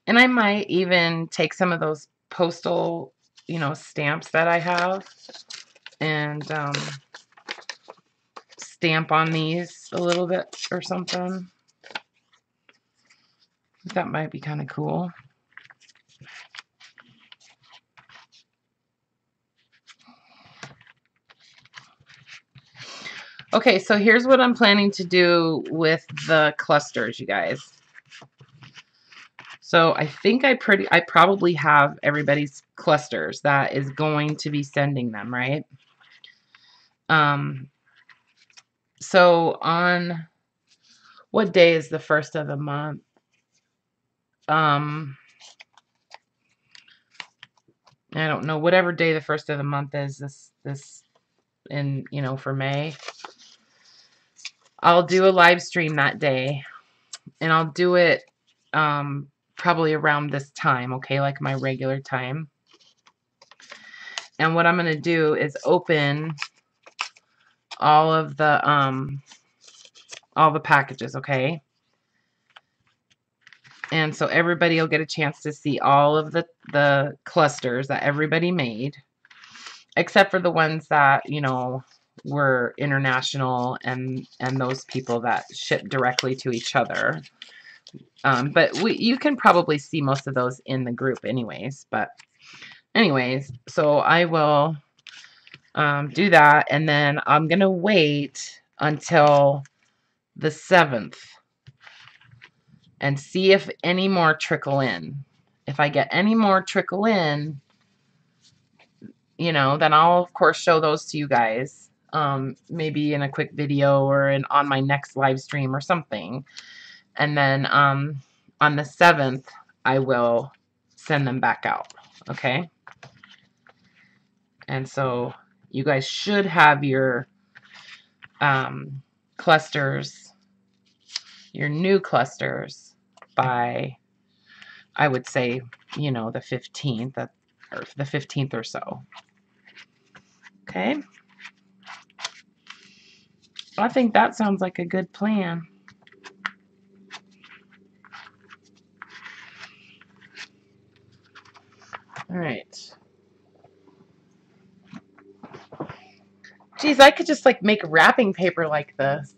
And I might even take some of those postal, you know, stamps that I have and stamp on these a little bit or something. That might be kind of cool. Okay, so here's what I'm planning to do with the clusters, you guys. So I think I probably have everybody's clusters that is going to be sending them, right? So on what day is the first of the month? I don't know, whatever day the first of the month is this in, you know, for May. I'll do a live stream that day, and I'll do it probably around this time, okay, like my regular time. And what I'm going to do is open all the packages, okay? And so everybody will get a chance to see all of the clusters that everybody made, except for the ones that, you know, were international and those people that ship directly to each other. But you can probably see most of those in the group anyways. But anyways, so I will do that, and then I'm going to wait until the 7th and see if any more trickle in. If I get any more trickle in, you know, then I'll of course show those to you guys, maybe in a quick video or on my next live stream or something. And then on the 7th, I will send them back out, okay? And so you guys should have your clusters, your new clusters, by, I would say, you know, the 15th, or the 15th or so. Okay? I think that sounds like a good plan. All right. Geez, I could just like make wrapping paper like this.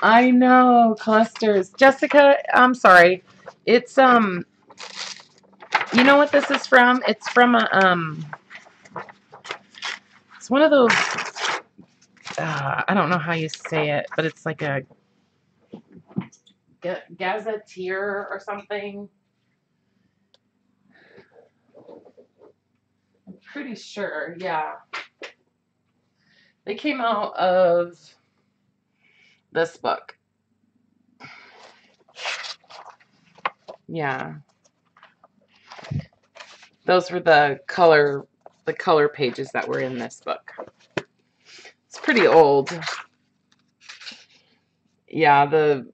I know, clusters. Jessica, I'm sorry. It's you know what this is from? It's from a it's one of those I don't know how you say it, but it's like a gazetteer or something. I'm pretty sure, yeah. They came out of this book. Yeah. Those were the color pages that were in this book. It's pretty old. Yeah, the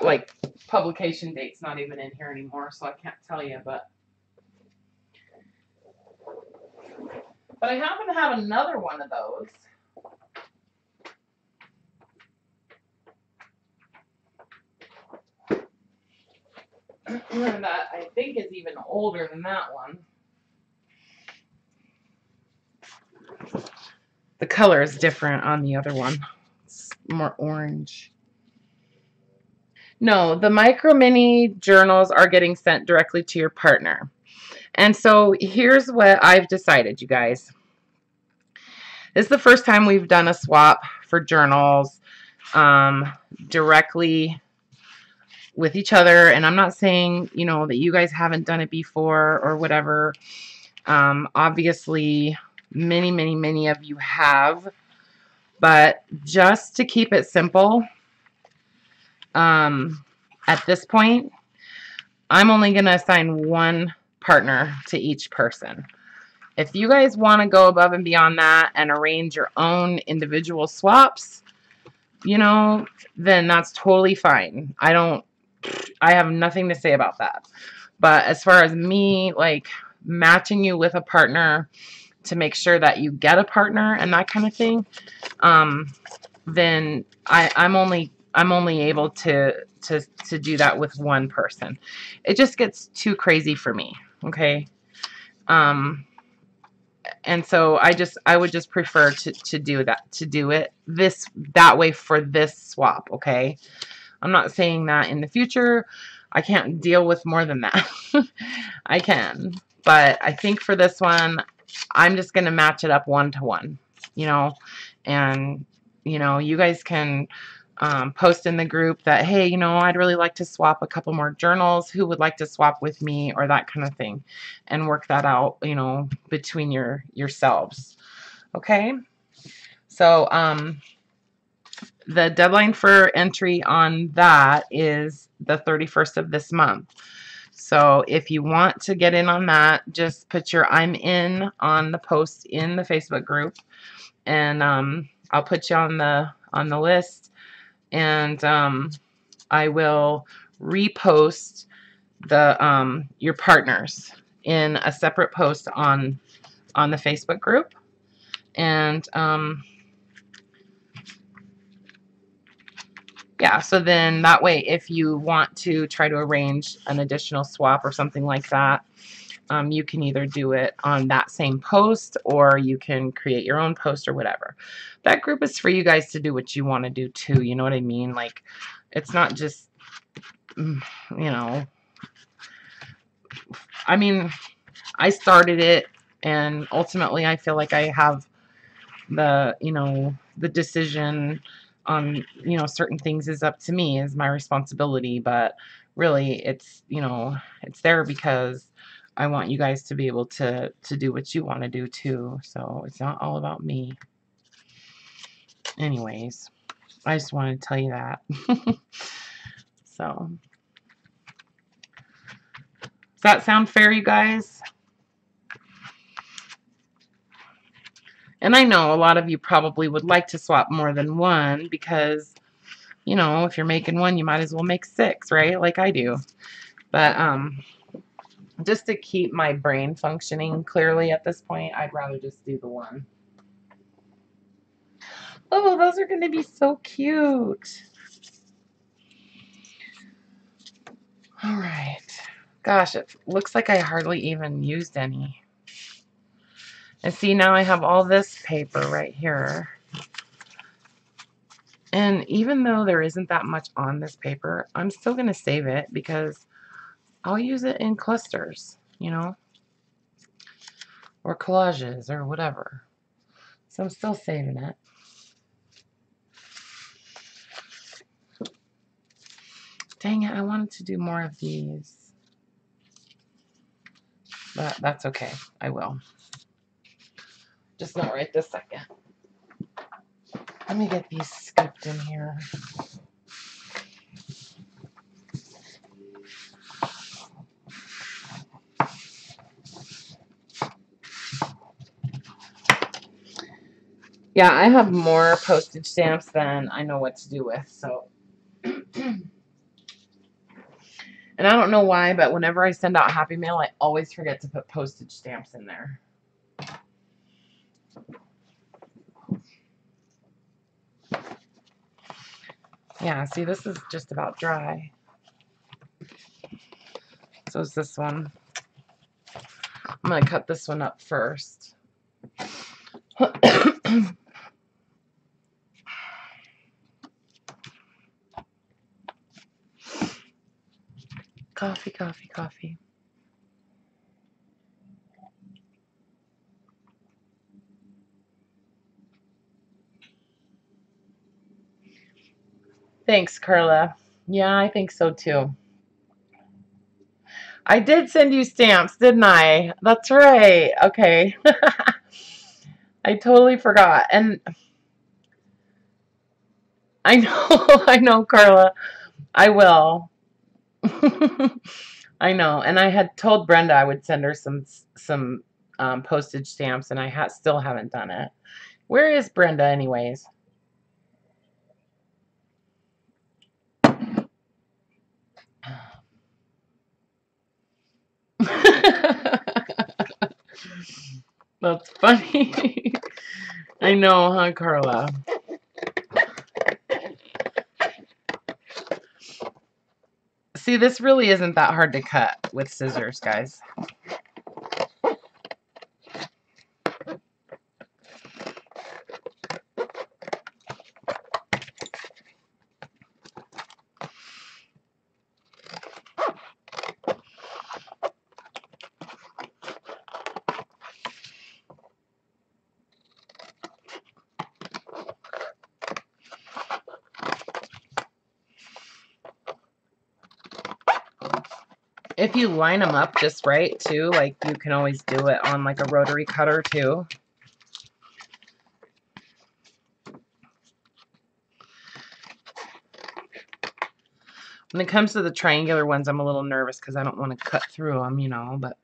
like publication date's not even in here anymore, so I can't tell you, but I happen to have another one of those. That I think is even older than that one. The color is different on the other one. It's more orange. No, the micro mini journals are getting sent directly to your partner. And so here's what I've decided, you guys. This is the first time we've done a swap for journals directly with each other. And I'm not saying, you know, that you guys haven't done it before or whatever. Obviously, many of you have. But just to keep it simple, at this point, I'm only going to assign one partner to each person. If you guys want to go above and beyond that and arrange your own individual swaps, you know, then that's totally fine. I have nothing to say about that. But as far as me, like, matching you with a partner to make sure that you get a partner and that kind of thing, then I'm only able to do that with one person. It just gets too crazy for me, okay? And so I would just prefer to do it that way for this swap, okay? I'm not saying that in the future I can't deal with more than that. I can, but I think for this one, I'm just going to match it up 1-to-1, you know, and, you know, you guys can post in the group that, hey, you know, I'd really like to swap a couple more journals. Who would like to swap with me, or that kind of thing, and work that out, you know, between yourselves. Okay. So, the deadline for entry on that is the 31st of this month. So if you want to get in on that, just put your I'm in on the post in the Facebook group, and I'll put you on the list, and I will repost the your partners in a separate post on the Facebook group, and yeah, so then that way, if you want to try to arrange an additional swap or something like that, you can either do it on that same post, or you can create your own post or whatever. That group is for you guys to do what you want to do too, you know what I mean? Like, it's not just, you know, I mean, I started it, and ultimately I feel like I have the, you know, the decision on, you know, certain things is up to me, is my responsibility, but really it's, you know, it's there because I want you guys to be able to do what you want to do too. So it's not all about me. Anyways, I just wanted to tell you that. So, does that sound fair, you guys? And I know a lot of you probably would like to swap more than one, because, you know, if you're making one, you might as well make 6, right? Like I do. But just to keep my brain functioning clearly at this point, I'd rather just do the one. Oh, those are going to be so cute. All right. Gosh, it looks like I hardly even used any. And see, now I have all this paper right here. And even though there isn't that much on this paper, I'm still going to save it because I'll use it in clusters, you know, or collages or whatever. So I'm still saving it. Dang it, I wanted to do more of these. But that's okay. I will. Just not right this second. Let me get these scooped in here. Yeah, I have more postage stamps than I know what to do with, so. And I don't know why, but whenever I send out Happy Mail, I always forget to put postage stamps in there. Yeah, see, this is just about dry. So is this one. I'm going to cut this one up first. Coffee, coffee, coffee. Thanks, Karla. Yeah, I think so too. I did send you stamps, didn't I? That's right. Okay. I totally forgot. And I know, I know, Karla. I will. I know. And I had told Brenda I would send her some postage stamps, and I still haven't done it. Where is Brenda, anyways? That's funny. I know, huh, Karla? See, this really isn't that hard to cut with scissors, guys. If you line them up just right too, like you can always do it on like a rotary cutter too. When it comes to the triangular ones, I'm a little nervous because I don't want to cut through them, you know, but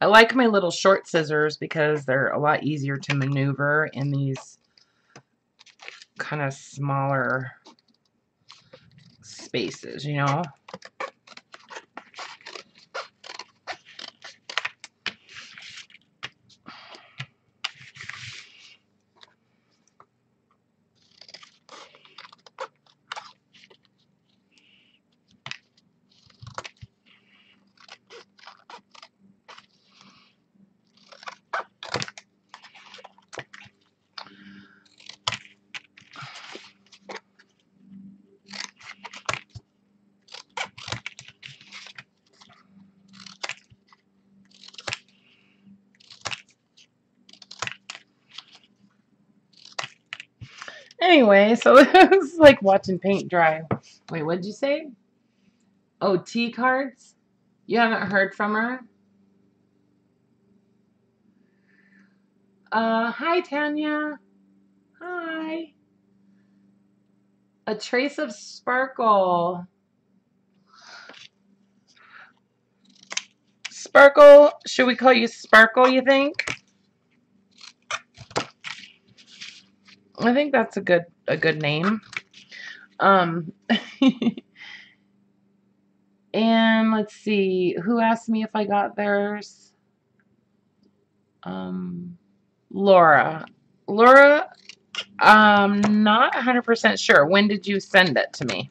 I like my little short scissors because they're a lot easier to maneuver in these kind of smaller spaces, you know. Anyway, so it was like watching paint dry. Wait, what did you say? Oh, T cards? You haven't heard from her? Hi, Tanya. Hi. A trace of sparkle. Sparkle, should we call you Sparkle, you think? I think that's a good name. And let's see, who asked me if I got theirs? Laura. Laura, I'm not 100% sure. When did you send it to me?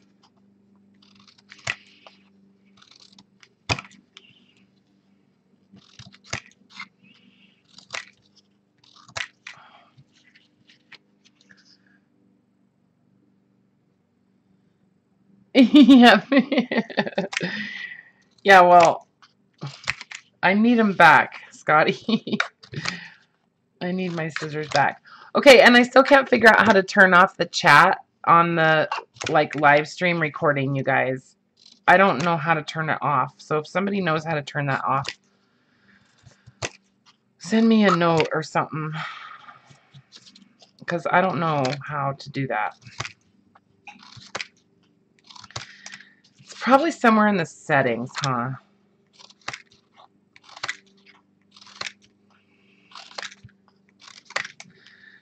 Yeah. Yeah, well, I need them back, Scotty. I need my scissors back. Okay, and I still can't figure out how to turn off the chat on the like live stream recording, you guys. I don't know how to turn it off. So if somebody knows how to turn that off, send me a note or something. Because I don't know how to do that. It's probably somewhere in the settings, huh?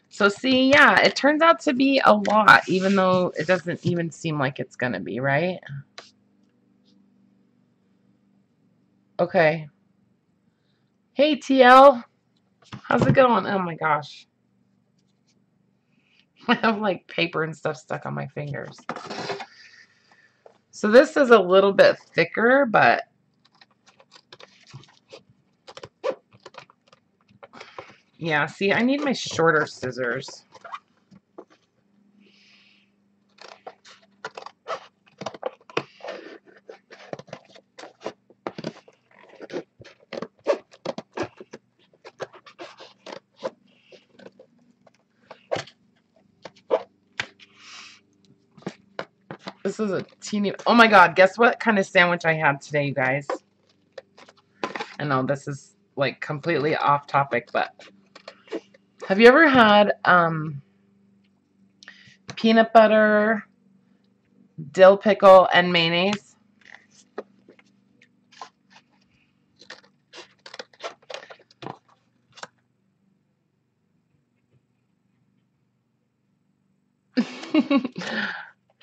So see, yeah, it turns out to be a lot, even though it doesn't even seem like it's going to be, right? Okay. Hey, TL. How's it going? Oh my gosh. I have like paper and stuff stuck on my fingers. So this is a little bit thicker, but yeah, see, I need my shorter scissors. This is a teeny... Oh my god, guess what kind of sandwich I had today, you guys? I know this is like completely off topic, but have you ever had peanut butter, dill pickle, and mayonnaise?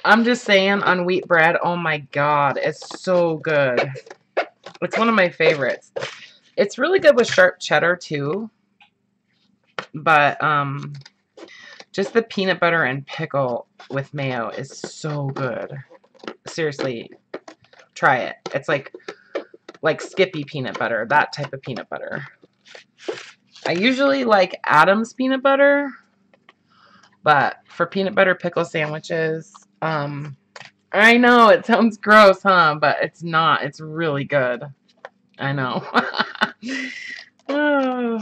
I'm just saying, on wheat bread, oh my god, it's so good. It's one of my favorites. It's really good with sharp cheddar too, but just the peanut butter and pickle with mayo is so good. Seriously, try it. It's like Skippy peanut butter, that type of peanut butter. I usually like Adam's peanut butter, but for peanut butter pickle sandwiches, I know it sounds gross, huh? But it's not. It's really good. I know. Oh.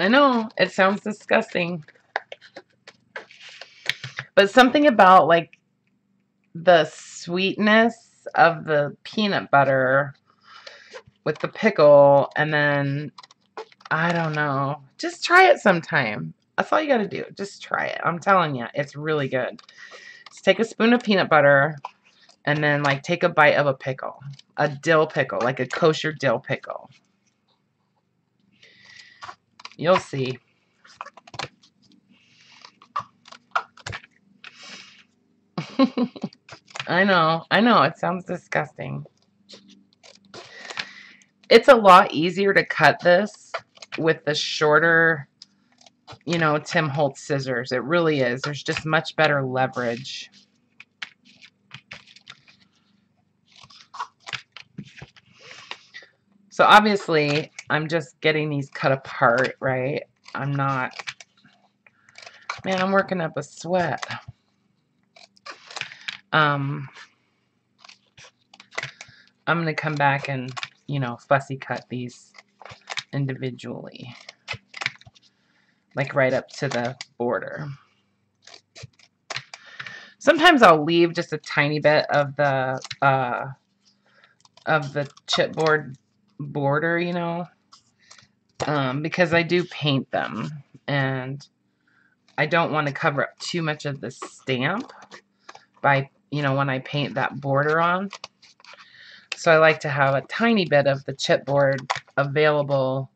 I know, it sounds disgusting. But something about like the sweetness of the peanut butter with the pickle, and then I don't know. Just try it sometime. That's all you got to do. Just try it. I'm telling you, it's really good. Just take a spoon of peanut butter and then like take a bite of a pickle. A dill pickle, like a kosher dill pickle. You'll see. I know, it sounds disgusting. It's a lot easier to cut this with the shorter, you know, Tim Holtz scissors. It really is. There's just much better leverage. So obviously, I'm just getting these cut apart, right? I'm not, man, I'm working up a sweat. I'm going to come back and, you know, fussy cut these individually. Like right up to the border. Sometimes I'll leave just a tiny bit of the chipboard border, you know, because I do paint them, and I don't want to cover up too much of the stamp by, you know, when I paint that border on. So I like to have a tiny bit of the chipboard available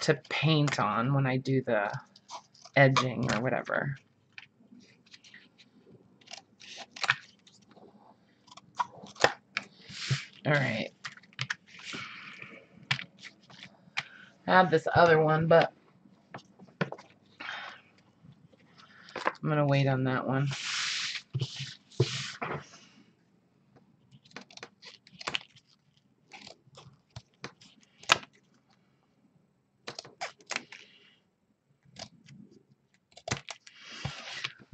to paint on when I do the edging or whatever. All right. I have this other one, but I'm going to wait on that one.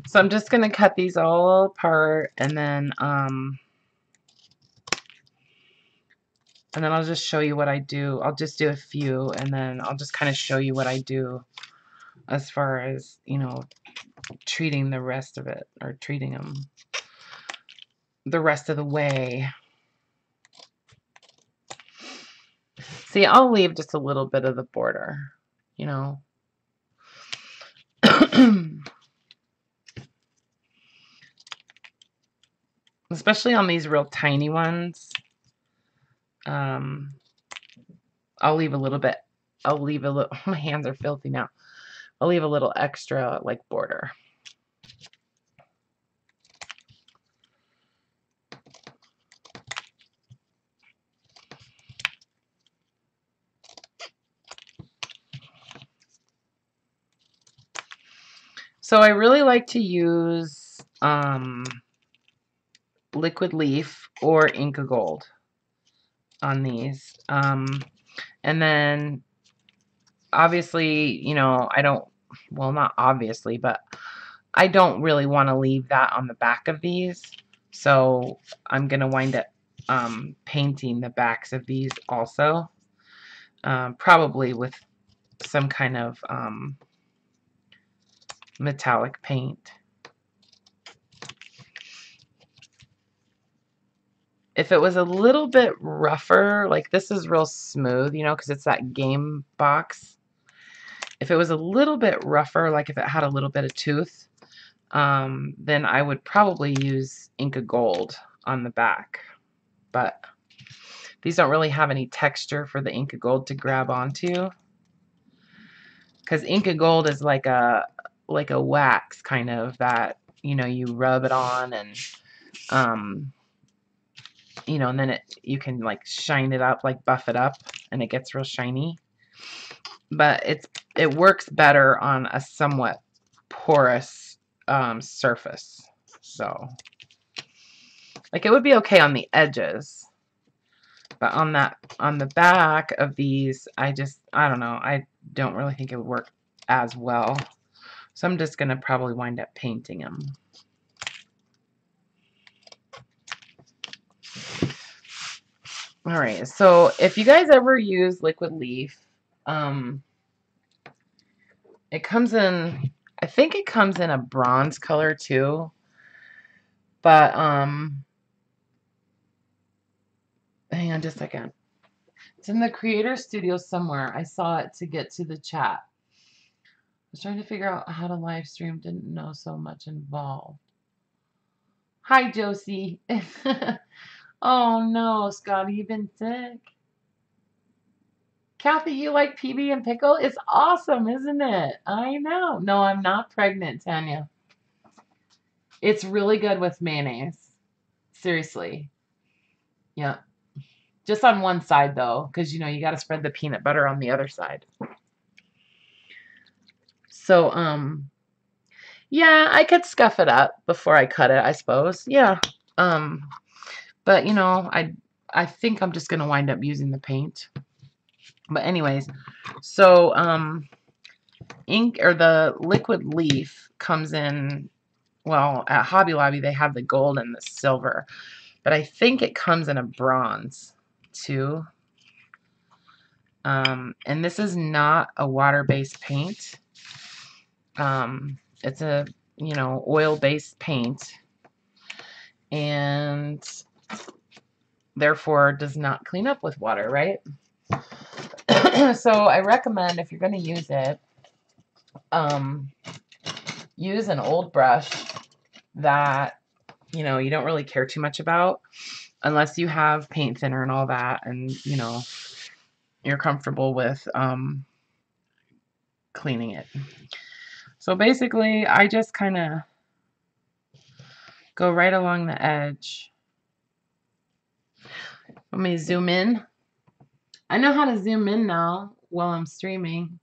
So I'm just going to cut these all apart, and then I'll just show you what I do. I'll just do a few, and then I'll just kind of show you what I do as far as, you know, treating the rest of it, or treating them the rest of the way. See, I'll leave just a little bit of the border, you know. Especially on these real tiny ones. I'll leave a little bit. I'll leave a little. My hands are filthy now. I'll leave a little extra, like, border. So I really like to use liquid leaf or Inca Gold on these. And then obviously, you know, I don't, well, not obviously, but I don't really want to leave that on the back of these. So I'm going to wind up painting the backs of these also. Probably with some kind of metallic paint. If it was a little bit rougher, like this is real smooth, you know, because it's that game box. If it was a little bit rougher, like if it had a little bit of tooth, then I would probably use Inca Gold on the back. But these don't really have any texture for the Inca Gold to grab onto. Because Inca Gold is like a wax kind of that, you know, you rub it on, and you know, and then you can like shine it up, like buff it up, and it gets real shiny. But it works better on a somewhat porous surface. So like it would be okay on the edges, but on the back of these, I don't know, I don't really think it would work as well. So I'm just gonna probably wind up painting them. All right, so if you guys ever use liquid leaf, It comes in, I think it comes in a bronze color too. But, hang on just a second. It's in the Creator Studio somewhere. I saw it to get to the chat. I was trying to figure out how to live stream. Didn't know so much involved. Hi, Josie. Oh, no, Scotty, you've been sick. Kathy, you like PB and pickle? It's awesome, isn't it? I know. No, I'm not pregnant, Tanya. It's really good with mayonnaise. Seriously. Yeah. Just on one side, though, because, you know, you got to spread the peanut butter on the other side. So, yeah, I could scuff it up before I cut it, I suppose. Yeah. But, you know, I think I'm just going to wind up using the paint. But anyways, so, ink or the liquid leaf comes in, well, at Hobby Lobby, they have the gold and the silver. But I think it comes in a bronze, too. And this is not a water-based paint. It's a, you know, oil-based paint. And therefore does not clean up with water, right? So I recommend, if you're going to use it, use an old brush that, you know, you don't really care too much about, unless you have paint thinner and all that, and, you know, you're comfortable with cleaning it. So basically, I just kind of go right along the edge. Let me zoom in. I know how to zoom in now while I'm streaming.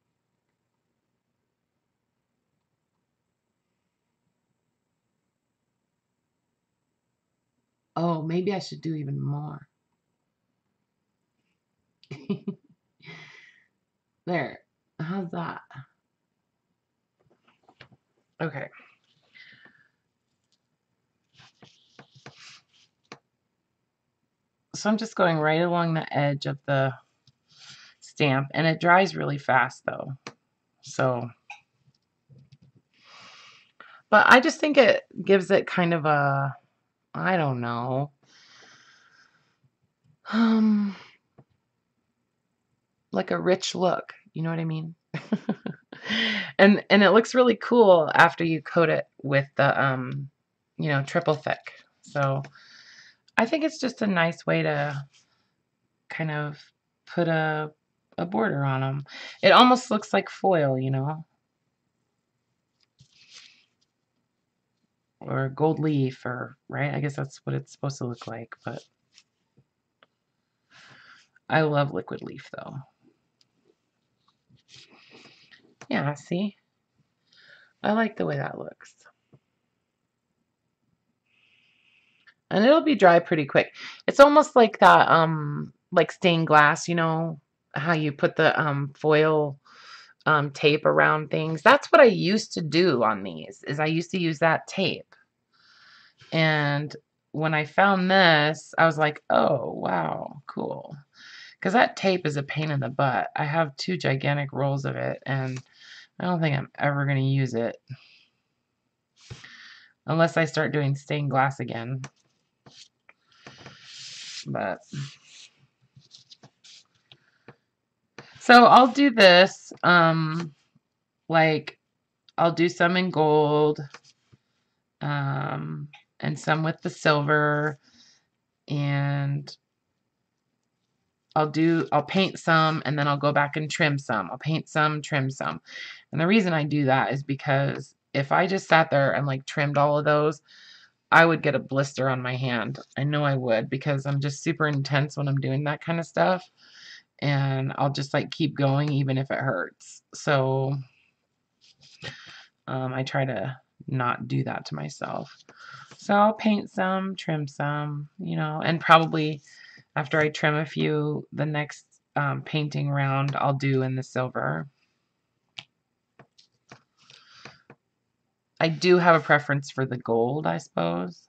Oh, maybe I should do even more. There. How's that? Okay. So I'm just going right along the edge of the stamp, and it dries really fast though. So, but I just think it gives it kind of a, I don't know, like a rich look. You know what I mean? and it looks really cool after you coat it with the you know, triple thick. So I think it's just a nice way to kind of put a border on them. It almost looks like foil, you know, or gold leaf, or, right? I guess that's what it's supposed to look like, but I love liquid leaf though. Yeah, see? I like the way that looks. And it'll be dry pretty quick. It's almost like that, like stained glass, you know, how you put the foil tape around things. That's what I used to do on these, is I used to use that tape. And when I found this, I was like, oh, wow, cool. Because that tape is a pain in the butt. I have 2 gigantic rolls of it, and I don't think I'm ever going to use it. Unless I start doing stained glass again. But so I'll do this, like I'll do some in gold, and some with the silver, and I'll paint some, and then I'll go back and trim some. I'll paint some, trim some. And the reason I do that is because if I just sat there and like trimmed all of those, I would get a blister on my hand. I know I would, because I'm just super intense when I'm doing that kind of stuff. And I'll just like keep going even if it hurts. So I try to not do that to myself. So I'll paint some, trim some, you know, and probably after I trim a few, the next painting round I'll do in the silver. I do have a preference for the gold, I suppose.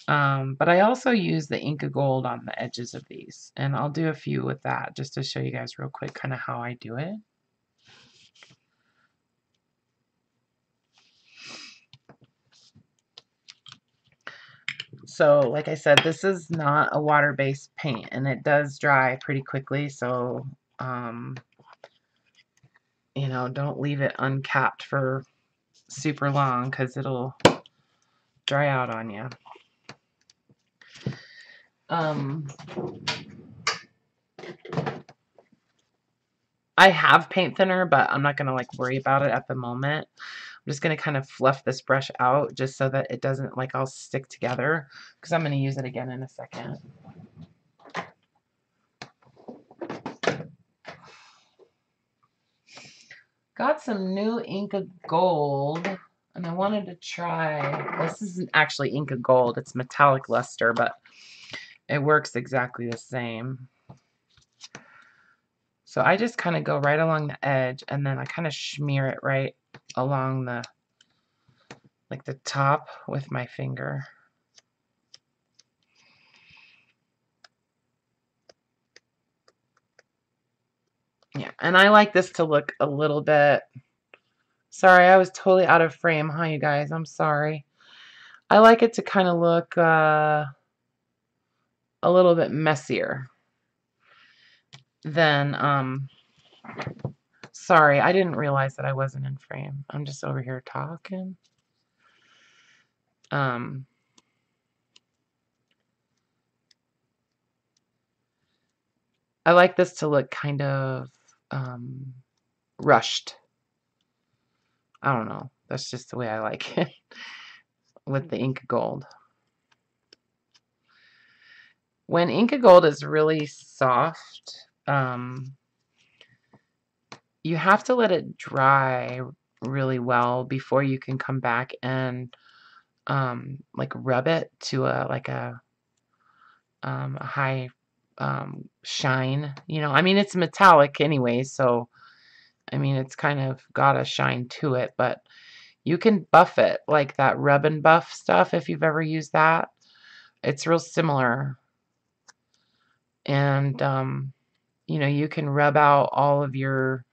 But I also use the Inca Gold on the edges of these, and I'll do a few with that just to show you guys real quick kind of how I do it. So like I said, this is not a water-based paint, and it does dry pretty quickly. So, you know, don't leave it uncapped for super long because it'll dry out on you. I have paint thinner, but I'm not going to like worry about it at the moment. I'm just going to kind of fluff this brush out just so that it doesn't like all stick together, because I'm going to use it again in a second. Got some new Inka Gold, and I wanted to try, this isn't actually Inka Gold, it's metallic luster, but it works exactly the same. So I just kind of go right along the edge, and then I kind of smear it right along the, like the top with my finger. Yeah, and I like this to look a little bit, sorry, I was totally out of frame, huh, you guys? I'm sorry. I like it to kind of look a little bit messier than, sorry, I didn't realize that I wasn't in frame. I'm just over here talking. I like this to look kind of rushed. I don't know. That's just the way I like it with the Inka Gold. When Inka Gold is really soft, you have to let it dry really well before you can come back and like rub it to a high shine. You know, I mean, it's metallic anyway, so I mean, it's kind of got a shine to it, but you can buff it like that rub and buff stuff if you've ever used that. It's real similar. And you know, you can rub out all of your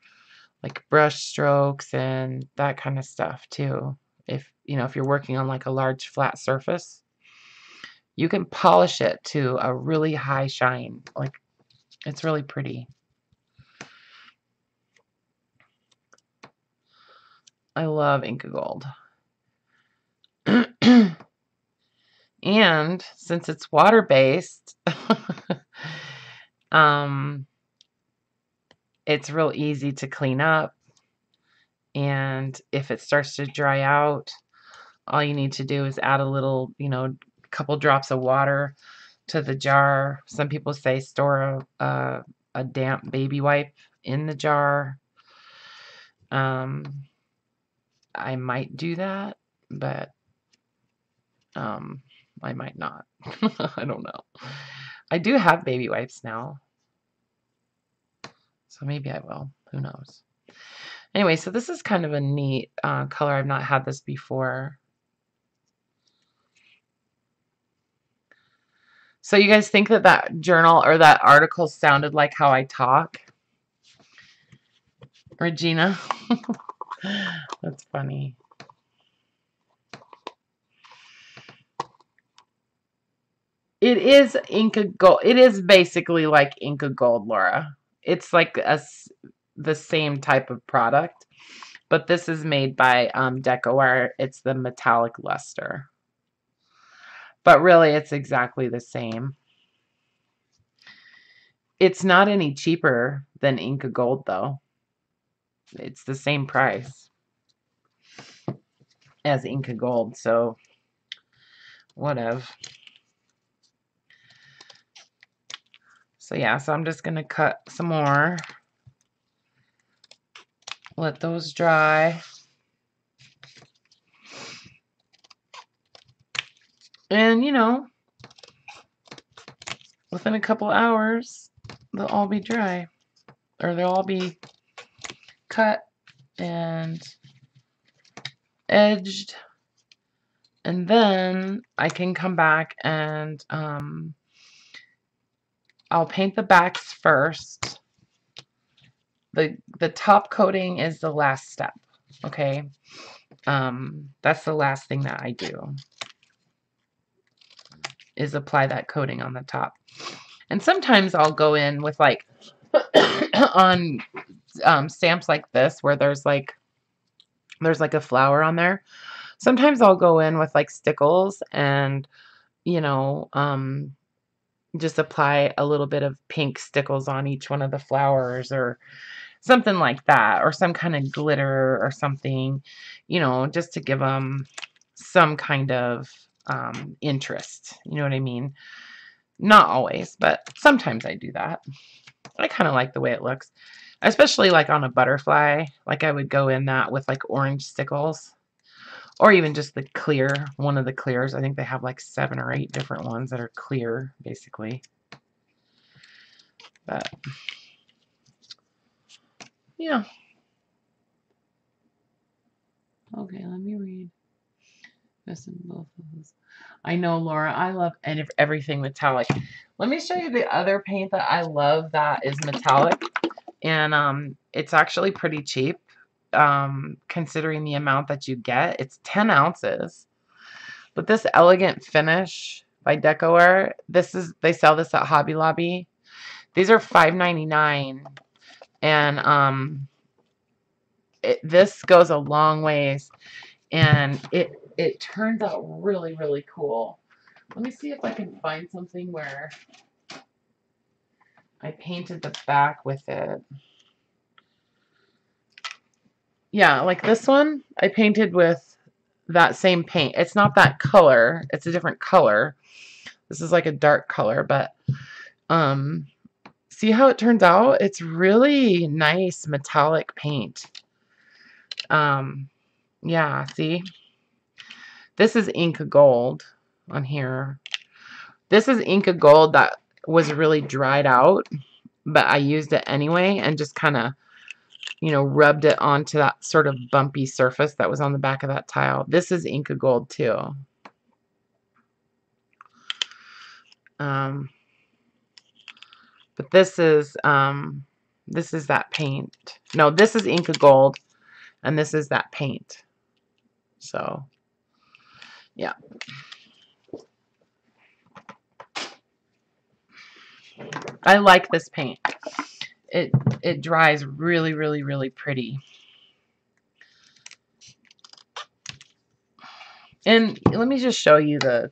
like brush strokes and that kind of stuff too. If you know, if you're working on like a large flat surface, you can polish it to a really high shine. Like, it's really pretty. I love Inka Gold. And since it's water-based, it's real easy to clean up. And if it starts to dry out, all you need to do is add a little, you know, couple drops of water to the jar. Some people say store a damp baby wipe in the jar. I might do that, but I might not. I don't know. I do have baby wipes now, so maybe I will. Who knows? Anyway, so this is kind of a neat color. I've not had this before. So you guys think that that journal or that article sounded like how I talk? Regina? That's funny. It is Inka Gold. It is basically like Inka Gold, Laura. It's like the same type of product, but this is made by DecoWare. It's the metallic luster. But really, it's exactly the same. It's not any cheaper than Inka Gold, though. It's the same price as Inka Gold, so whatever. So yeah, so I'm just going to cut some more. Let those dry. And, you know, within a couple hours, they'll all be dry. Or they'll all be cut and edged. And then I can come back and I'll paint the backs first. The top coating is the last step, okay? That's the last thing that I do. is apply that coating on the top. And sometimes I'll go in with like on stamps like this where there's like a flower on there. Sometimes I'll go in with like stickles and, you know, just apply a little bit of pink stickles on each one of the flowers or something like that, or some kind of glitter or something, you know, just to give them some kind of interest. You know what I mean? Not always, but sometimes I do that. I kind of like the way it looks, especially like on a butterfly. Like I would go in that with like orange stickles, or even just the clear, one of the clears. I think they have like 7 or 8 different ones that are clear, basically. But yeah. Okay, let me read. Missing both of those. I know, Laura, I love everything metallic. Let me show you the other paint that I love that is metallic. And it's actually pretty cheap, considering the amount that you get. It's 10 ounces. But this Elegant Finish by DecoWare, they sell this at Hobby Lobby. These are $5.99. And this goes a long ways. And it turns out really, really cool. Let me see if I can find something where I painted the back with it. Yeah, like this one, I painted with that same paint. It's not that color. It's a different color. This is like a dark color, but see how it turns out? It's really nice metallic paint. Yeah, see? This is Inca Gold on here. This is Inca Gold that was really dried out, but I used it anyway and just kind of, you know, rubbed it onto that sort of bumpy surface that was on the back of that tile. This is Inca Gold too. But this is that paint. No, this is Inca Gold, and this is that paint. So, yeah. I like this paint. It dries really, really, really pretty. And let me just show you the,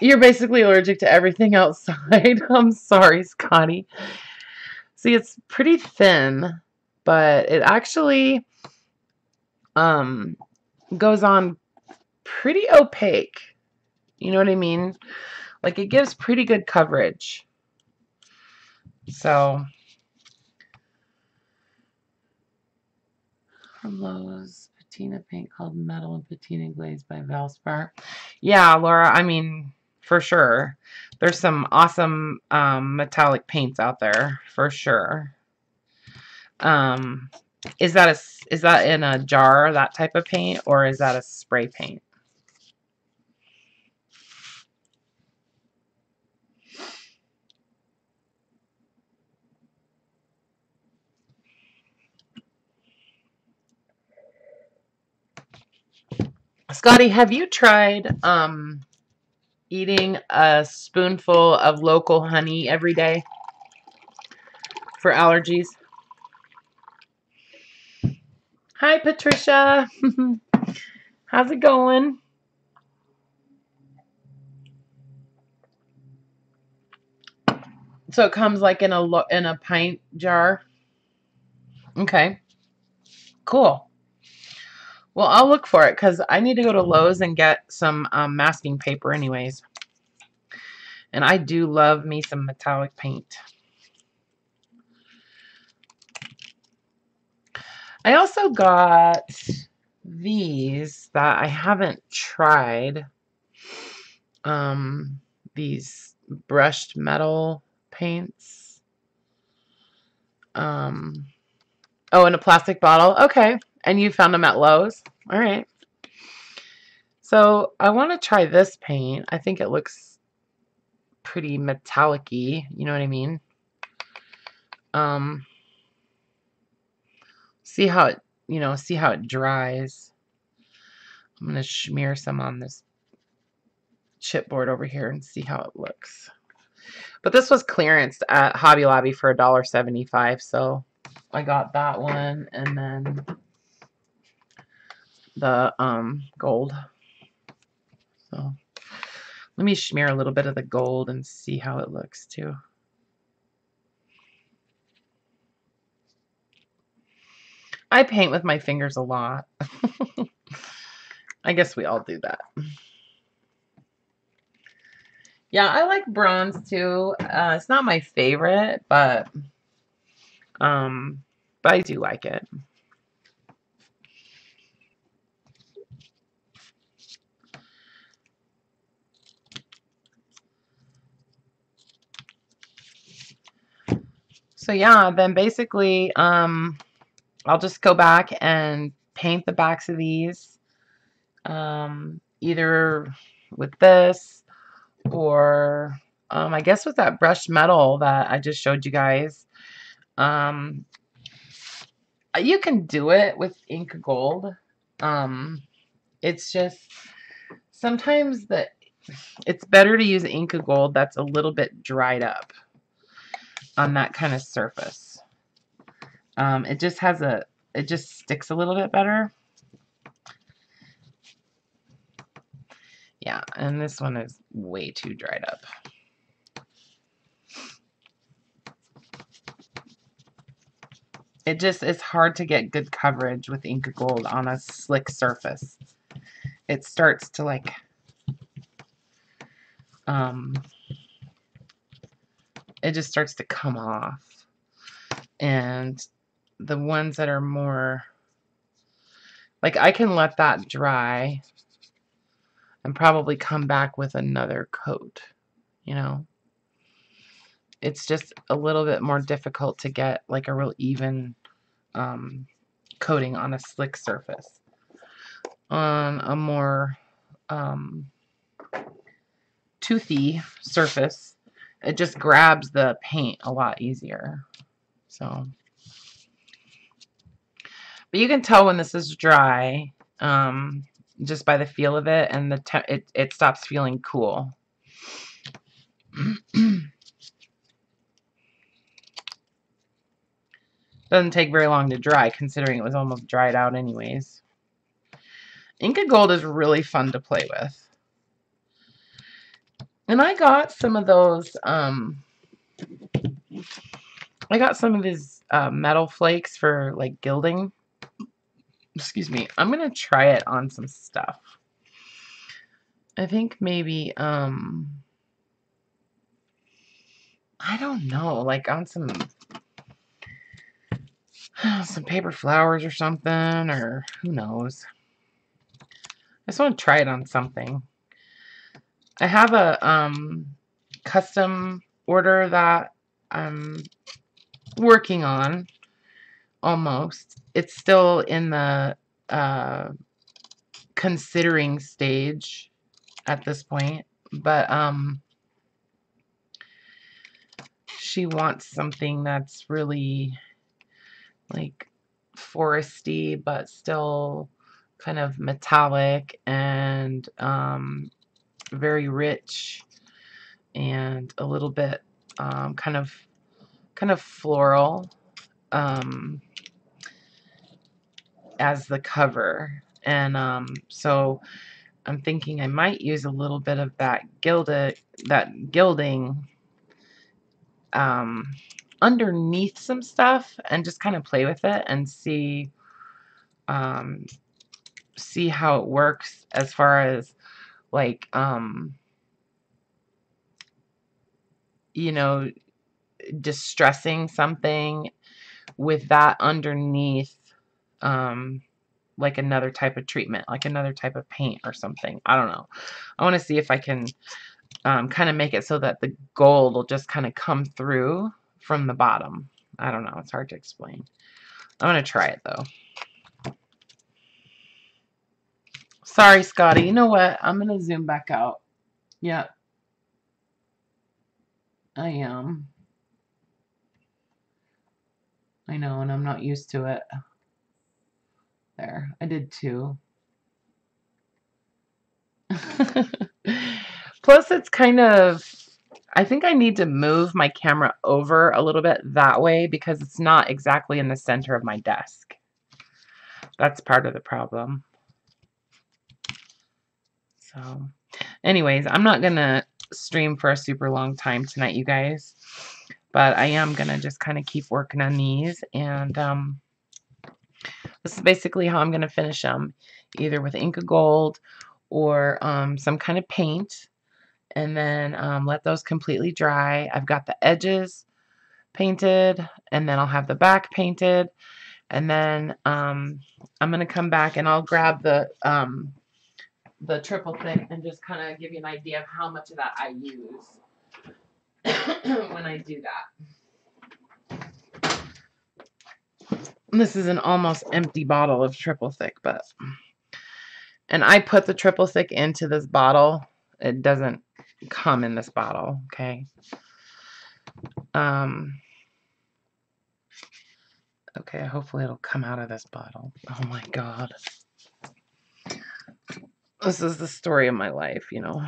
you're basically allergic to everything outside. I'm sorry, Scotty. See, it's pretty thin, but it actually goes on pretty opaque. You know what I mean? Like, it gives pretty good coverage. So, from Lowe's, patina paint called Metal and Patina Glaze by Valspar. Yeah, Laura, I mean, for sure. There's some awesome metallic paints out there, for sure. Is that in a jar, that type of paint, or is that a spray paint? Scotty, have you tried eating a spoonful of local honey every day for allergies? Hi, Patricia. How's it going? So it comes like in a pint jar. Okay, cool. Well, I'll look for it because I need to go to Lowe's and get some masking paper anyways. And I do love me some metallic paint. I also got these that I haven't tried. These brushed metal paints. Oh, in a plastic bottle. Okay. And you found them at Lowe's? All right. So I want to try this paint. I think it looks pretty metallic-y. You know what I mean? See how it, see how it dries. I'm going to smear some on this chipboard over here and see how it looks. But this was clearance at Hobby Lobby for $1.75, so I got that one, and then the gold. So let me smear a little bit of the gold and see how it looks too. I paint with my fingers a lot. I guess we all do that. Yeah, I like bronze too. It's not my favorite, but I do like it. So yeah, then basically, I'll just go back and paint the backs of these, either with this or I guess with that brushed metal that I just showed you guys. You can do it with ink gold. It's just sometimes it's better to use ink gold that's a little bit dried up on that kind of surface. It just sticks a little bit better. Yeah, and this one is way too dried up. It's hard to get good coverage with ink gold on a slick surface. It starts to like it just starts to come off. And the ones that are more like, I can let that dry and probably come back with another coat, you know. It's just a little bit more difficult to get like a real even coating on a slick surface. On a more toothy surface, it just grabs the paint a lot easier. So, but you can tell when this is dry just by the feel of it, and it stops feeling cool. Doesn't take very long to dry, considering it was almost dried out anyways. Inca Gold is really fun to play with. And I got some of those, I got some of these metal flakes for like gilding. Excuse me. I'm going to try it on some stuff. I think maybe, I don't know, like on some paper flowers or something, or who knows. I just want to try it on something. I have a custom order that I'm working on almost. It's still in the considering stage at this point, but she wants something that's really like foresty but still kind of metallic and very rich and a little bit kind of floral as the cover. And so I'm thinking I might use a little bit of that gilding underneath some stuff and just kind of play with it and see how it works as far as like you know, distressing something with that underneath like another type of treatment, like another type of paint or something. I don't know. I want to see if I can kind of make it so that the gold will just kind of come through from the bottom. I don't know. It's hard to explain. I'm going to try it though. Sorry, Scotty. You know what? I'm going to zoom back out. Yeah. I am. I know, and I'm not used to it. There. I did too. Plus, it's kind of, I think I need to move my camera over a little bit that way because it's not exactly in the center of my desk. That's part of the problem. So, anyways, I'm not going to stream for a super long time tonight, you guys. But I am going to just kind of keep working on these. And this is basically how I'm going to finish them. Either with Inca Gold or some kind of paint. And then let those completely dry. I've got the edges painted. And then I'll have the back painted. And then I'm going to come back and I'll grab the triple thick and just kind of give you an idea of how much of that I use when I do that. This is an almost empty bottle of triple thick, and I put the triple thick into this bottle. It doesn't come in this bottle, okay? Okay, hopefully it'll come out of this bottle. Oh my God. This is the story of my life, you know.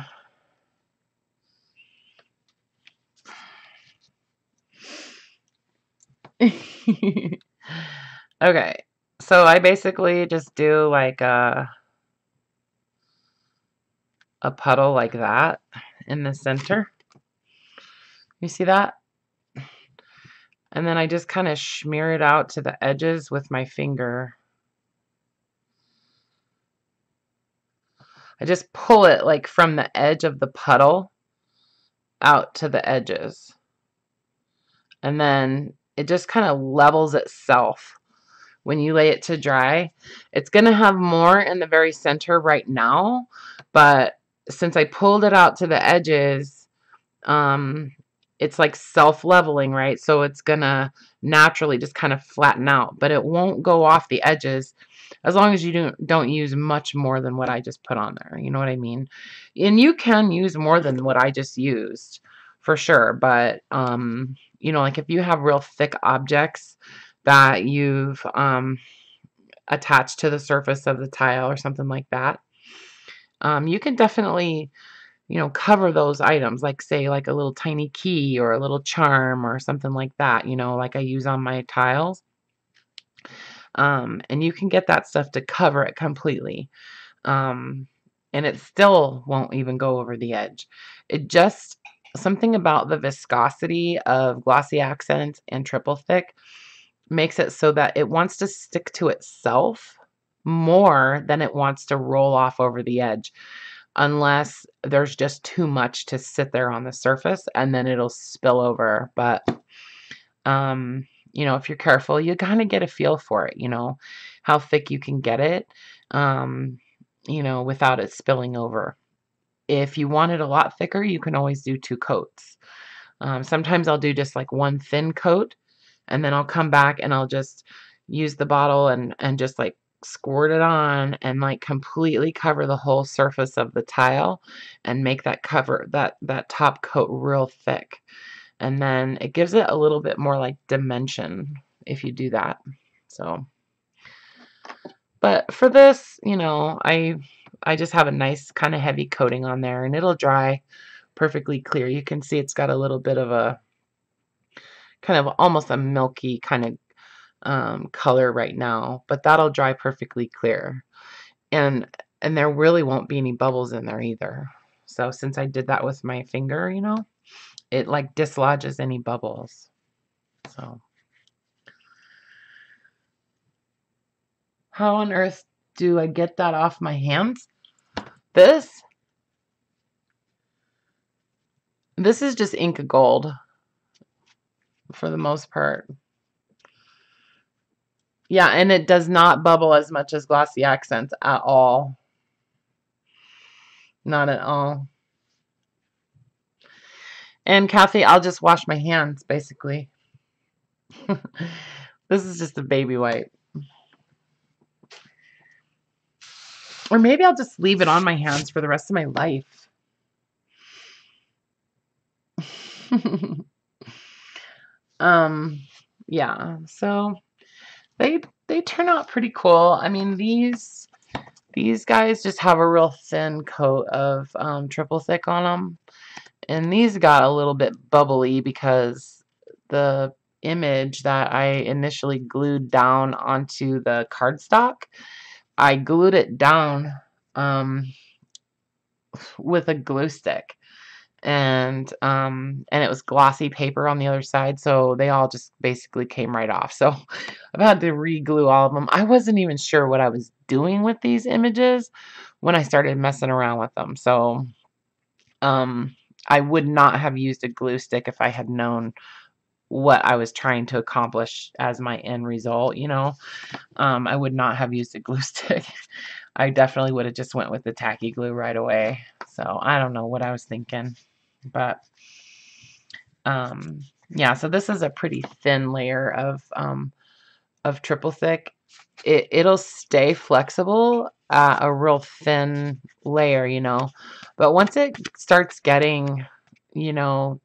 Okay, so I basically just do like a puddle like that in the center. You see that? And then I just kind of smear it out to the edges with my finger. I just pull it like from the edge of the puddle out to the edges. And then it just kind of levels itself when you lay it to dry. It's going to have more in the very center right now, but since I pulled it out to the edges, it's like self-leveling, right? So it's going to naturally just kind of flatten out, but it won't go off the edges as long as you don't use much more than what I just put on there. You know what I mean? And you can use more than what I just used for sure, but you know, like if you have real thick objects that you've attached to the surface of the tile or something like that, you can definitely, you know, cover those items, like say like a little tiny key or a little charm or something like that, you know, like I use on my tiles. And you can get that stuff to cover it completely. And it still won't even go over the edge. It just, something about the viscosity of glossy accents and triple thick makes it so that it wants to stick to itself more than it wants to roll off over the edge, unless there's just too much to sit there on the surface, and then it'll spill over. But you know, if you're careful, you kind of get a feel for it, you know, how thick you can get it, you know, without it spilling over. If you want it a lot thicker, you can always do 2 coats. Sometimes I'll do just like one thin coat, and then I'll come back and I'll just use the bottle and just like squirt it on and like completely cover the whole surface of the tile and make that cover, that top coat real thick. And then it gives it a little bit more like dimension if you do that. So, but for this, you know, I just have a nice kind of heavy coating on there, and it'll dry perfectly clear. You can see it's got a little bit of a kind of almost a milky kind of color right now, but that'll dry perfectly clear. And there really won't be any bubbles in there either. So since I did that with my finger, you know, it like dislodges any bubbles. So how on earth do I get that off my hands? This is just Inca Gold for the most part. Yeah, and it does not bubble as much as Glossy Accents at all. Not at all. And Kathy, I'll just wash my hands, basically. This is just a baby wipe. Or maybe I'll just leave it on my hands for the rest of my life. Yeah, so they turn out pretty cool. I mean, these These guys just have a real thin coat of triple thick on them. And these got a little bit bubbly because the image that I initially glued down onto the cardstock, I glued it down with a glue stick. And it was glossy paper on the other side, so they all just basically came right off. So I've had to re-glue all of them. I wasn't even sure what I was doing with these images when I started messing around with them. So I would not have used a glue stick if I had known what I was trying to accomplish as my end result, you know. I would not have used a glue stick. I definitely would have just went with the tacky glue right away. So I don't know what I was thinking, but yeah, so this is a pretty thin layer of triple thick. It'll stay flexible, a real thin layer, you know, but once it starts getting, you know,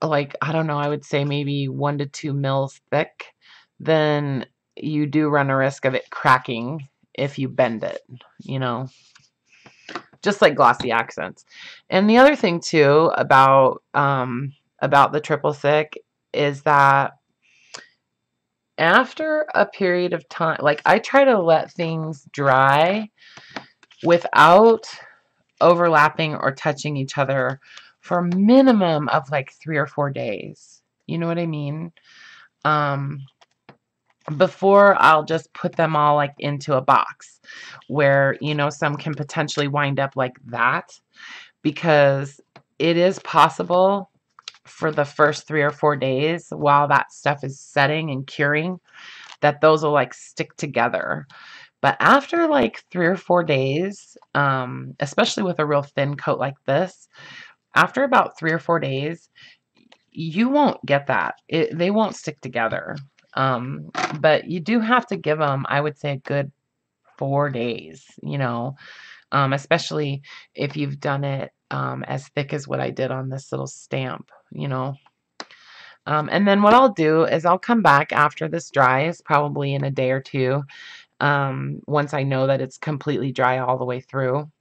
like, I don't know, I would say maybe 1 to 2 mils thick, then you do run a risk of it cracking if you bend it, you know, just like glossy accents. And the other thing too about the triple thick is that after a period of time, like, I try to let things dry without overlapping or touching each other for a minimum of like 3 or 4 days. You know what I mean? Before I'll just put them all like into a box where, you know, some can potentially wind up like that, because it is possible for the first 3 or 4 days while that stuff is setting and curing that those will like stick together. But after like 3 or 4 days, especially with a real thin coat like this, after about 3 or 4 days, you won't get that. They won't stick together. But you do have to give them, I would say, a good 4 days, you know, especially if you've done it as thick as what I did on this little stamp, you know. And then what I'll do is I'll come back after this dries, probably in a day or two, once I know that it's completely dry all the way through.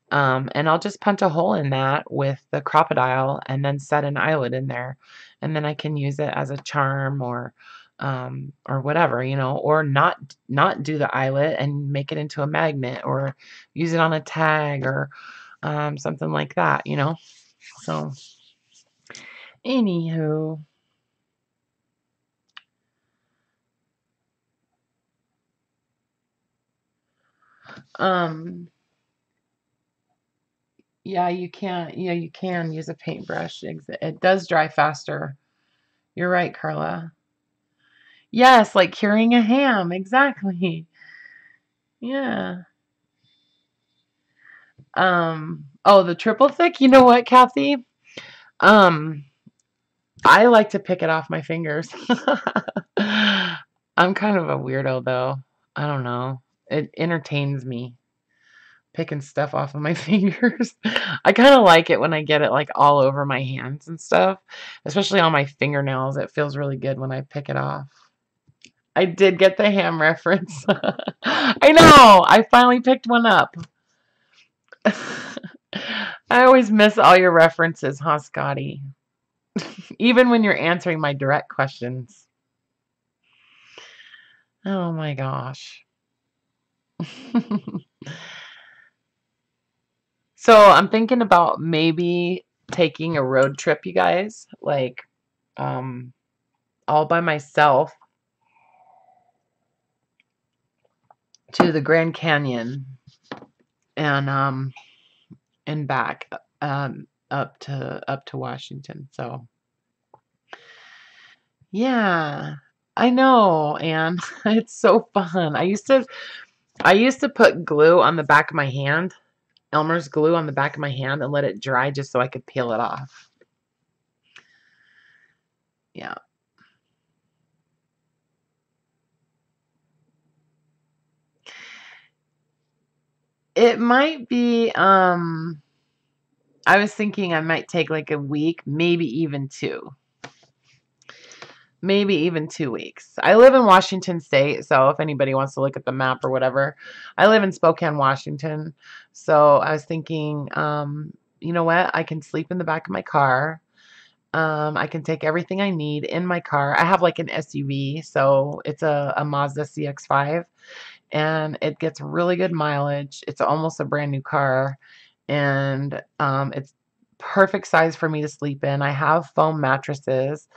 And I'll just punch a hole in that with the crocodile and then set an eyelet in there. And then I can use it as a charm or whatever, you know, or not do the eyelet and make it into a magnet, or use it on a tag, or something like that, you know. So anywho, yeah, you can use a paintbrush. It does dry faster. You're right, Carla. Yes, like curing a ham, exactly. Yeah. Oh, the triple thick, you know what, Kathy? Um, I like to pick it off my fingers. I'm kind of a weirdo though. I don't know. It entertains me picking stuff off of my fingers. I kind of like it when I get it like all over my hands and stuff, especially on my fingernails. It feels really good when I pick it off. I did get the ham reference. I know. I finally picked one up. I always miss all your references, huh, Scotty? Even when you're answering my direct questions. Oh my gosh. So I'm thinking about maybe taking a road trip, you guys, like all by myself to the Grand Canyon and back up to Washington. So yeah, I know, and it's so fun. I used to put glue on the back of my hand, Elmer's glue on the back of my hand, and let it dry just so I could peel it off. Yeah. It might be, I was thinking I might take like a week, maybe even 2. maybe even 2 weeks. I live in Washington State, so if anybody wants to look at the map or whatever, I live in Spokane, Washington. So I was thinking, you know what? I can sleep in the back of my car. I can take everything I need in my car. I have like an SUV, so it's a Mazda CX-5, and it gets really good mileage. It's almost a brand new car, and it's perfect size for me to sleep in. I have foam mattresses,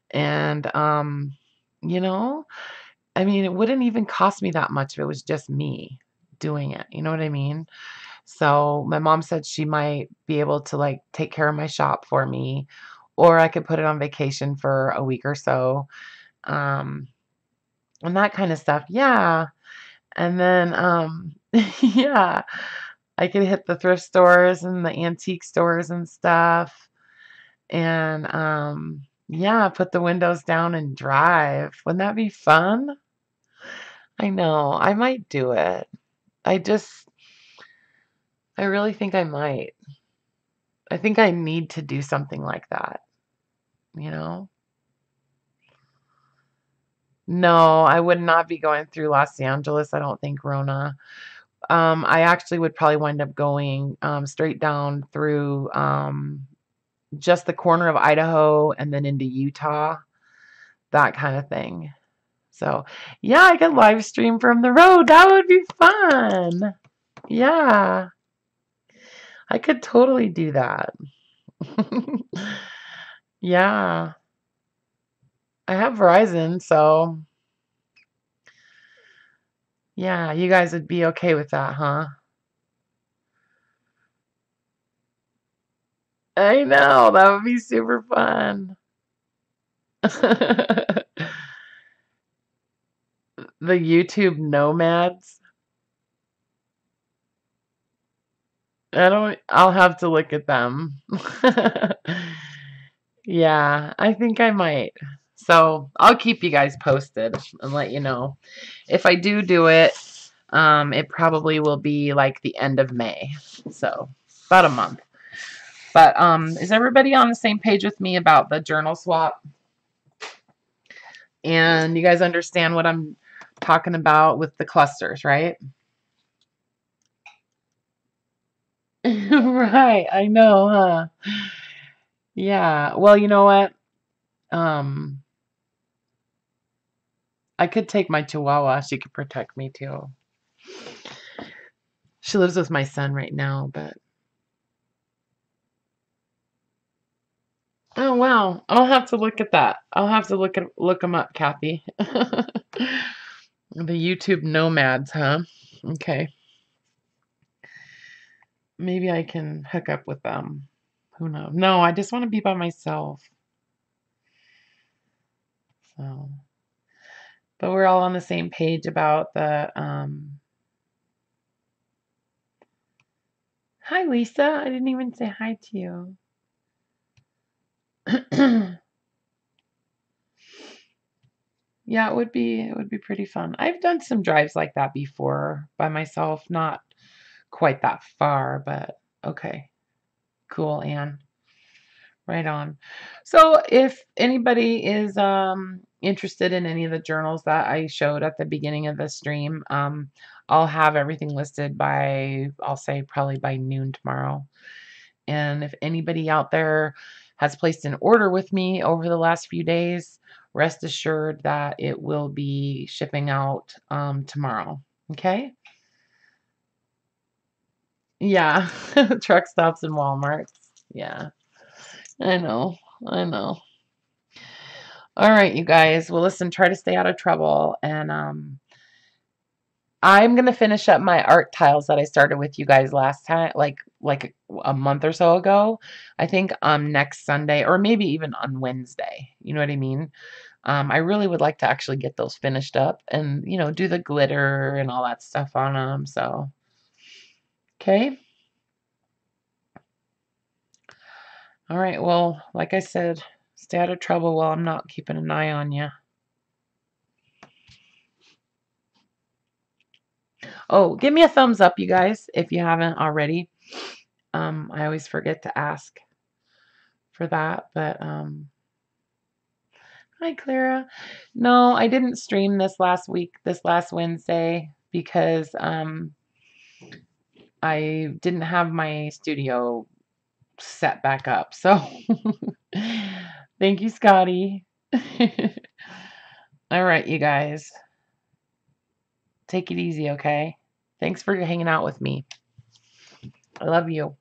and you know, I mean, it wouldn't even cost me that much if it was just me doing it. You know what I mean? So my mom said she might be able to like take care of my shop for me, or I could put it on vacation for a week or so. Um, and that kind of stuff. Yeah. And then, yeah, I could hit the thrift stores and the antique stores and stuff. And, yeah, put the windows down and drive. Wouldn't that be fun? I know. I might do it. I just, I really think I might. I think I need to do something like that, you know? No, I would not be going through Los Angeles, I don't think, Rona. I actually would probably wind up going straight down through just the corner of Idaho and then into Utah, that kind of thing. So, yeah, I could live stream from the road. That would be fun. Yeah, I could totally do that. Yeah, I have Verizon, so yeah, you guys would be okay with that, huh? I know, that would be super fun. The YouTube nomads. I'll have to look at them. Yeah, I think I might. So I'll keep you guys posted and let you know. If I do it, it probably will be like the end of May. So about a month. But is everybody on the same page with me about the journal swap? And you guys understand what I'm talking about with the clusters, right? Right, I know, huh? Yeah. Well, you know what? Um, I could take my Chihuahua. She could protect me too. She lives with my son right now, but oh wow. I'll have to look at that. I'll have to look them up, Kathy. The YouTube nomads, huh? Okay. Maybe I can hook up with them. Who knows? No, I just want to be by myself. So, but we're all on the same page about the Hi Lisa, I didn't even say hi to you. Yeah, it would be pretty fun. I've done some drives like that before by myself, not quite that far, but okay. Cool, Anne. Right on. So if anybody is interested in any of the journals that I showed at the beginning of the stream, I'll have everything listed by, I'll say probably by noon tomorrow. And if anybody out there has placed an order with me over the last few days, rest assured that it will be shipping out tomorrow. Okay? Yeah. Truck stops and Walmarts. Yeah. I know. I know. All right, you guys. Well, listen, try to stay out of trouble. And I'm gonna finish up my art tiles that I started with you guys last time, like a month or so ago. I think next Sunday or maybe even on Wednesday. You know what I mean? I really would like to actually get those finished up and do the glitter and all that stuff on them. So okay. All right. Well, like I said, stay out of trouble while I'm not keeping an eye on you. Oh, give me a thumbs up, you guys, if you haven't already. I always forget to ask for that, but Hi, Clara. No, I didn't stream this last Wednesday, because I didn't have my studio set back up. So thank you, Scotty. All right, you guys. Take it easy, okay? Thanks for hanging out with me. I love you.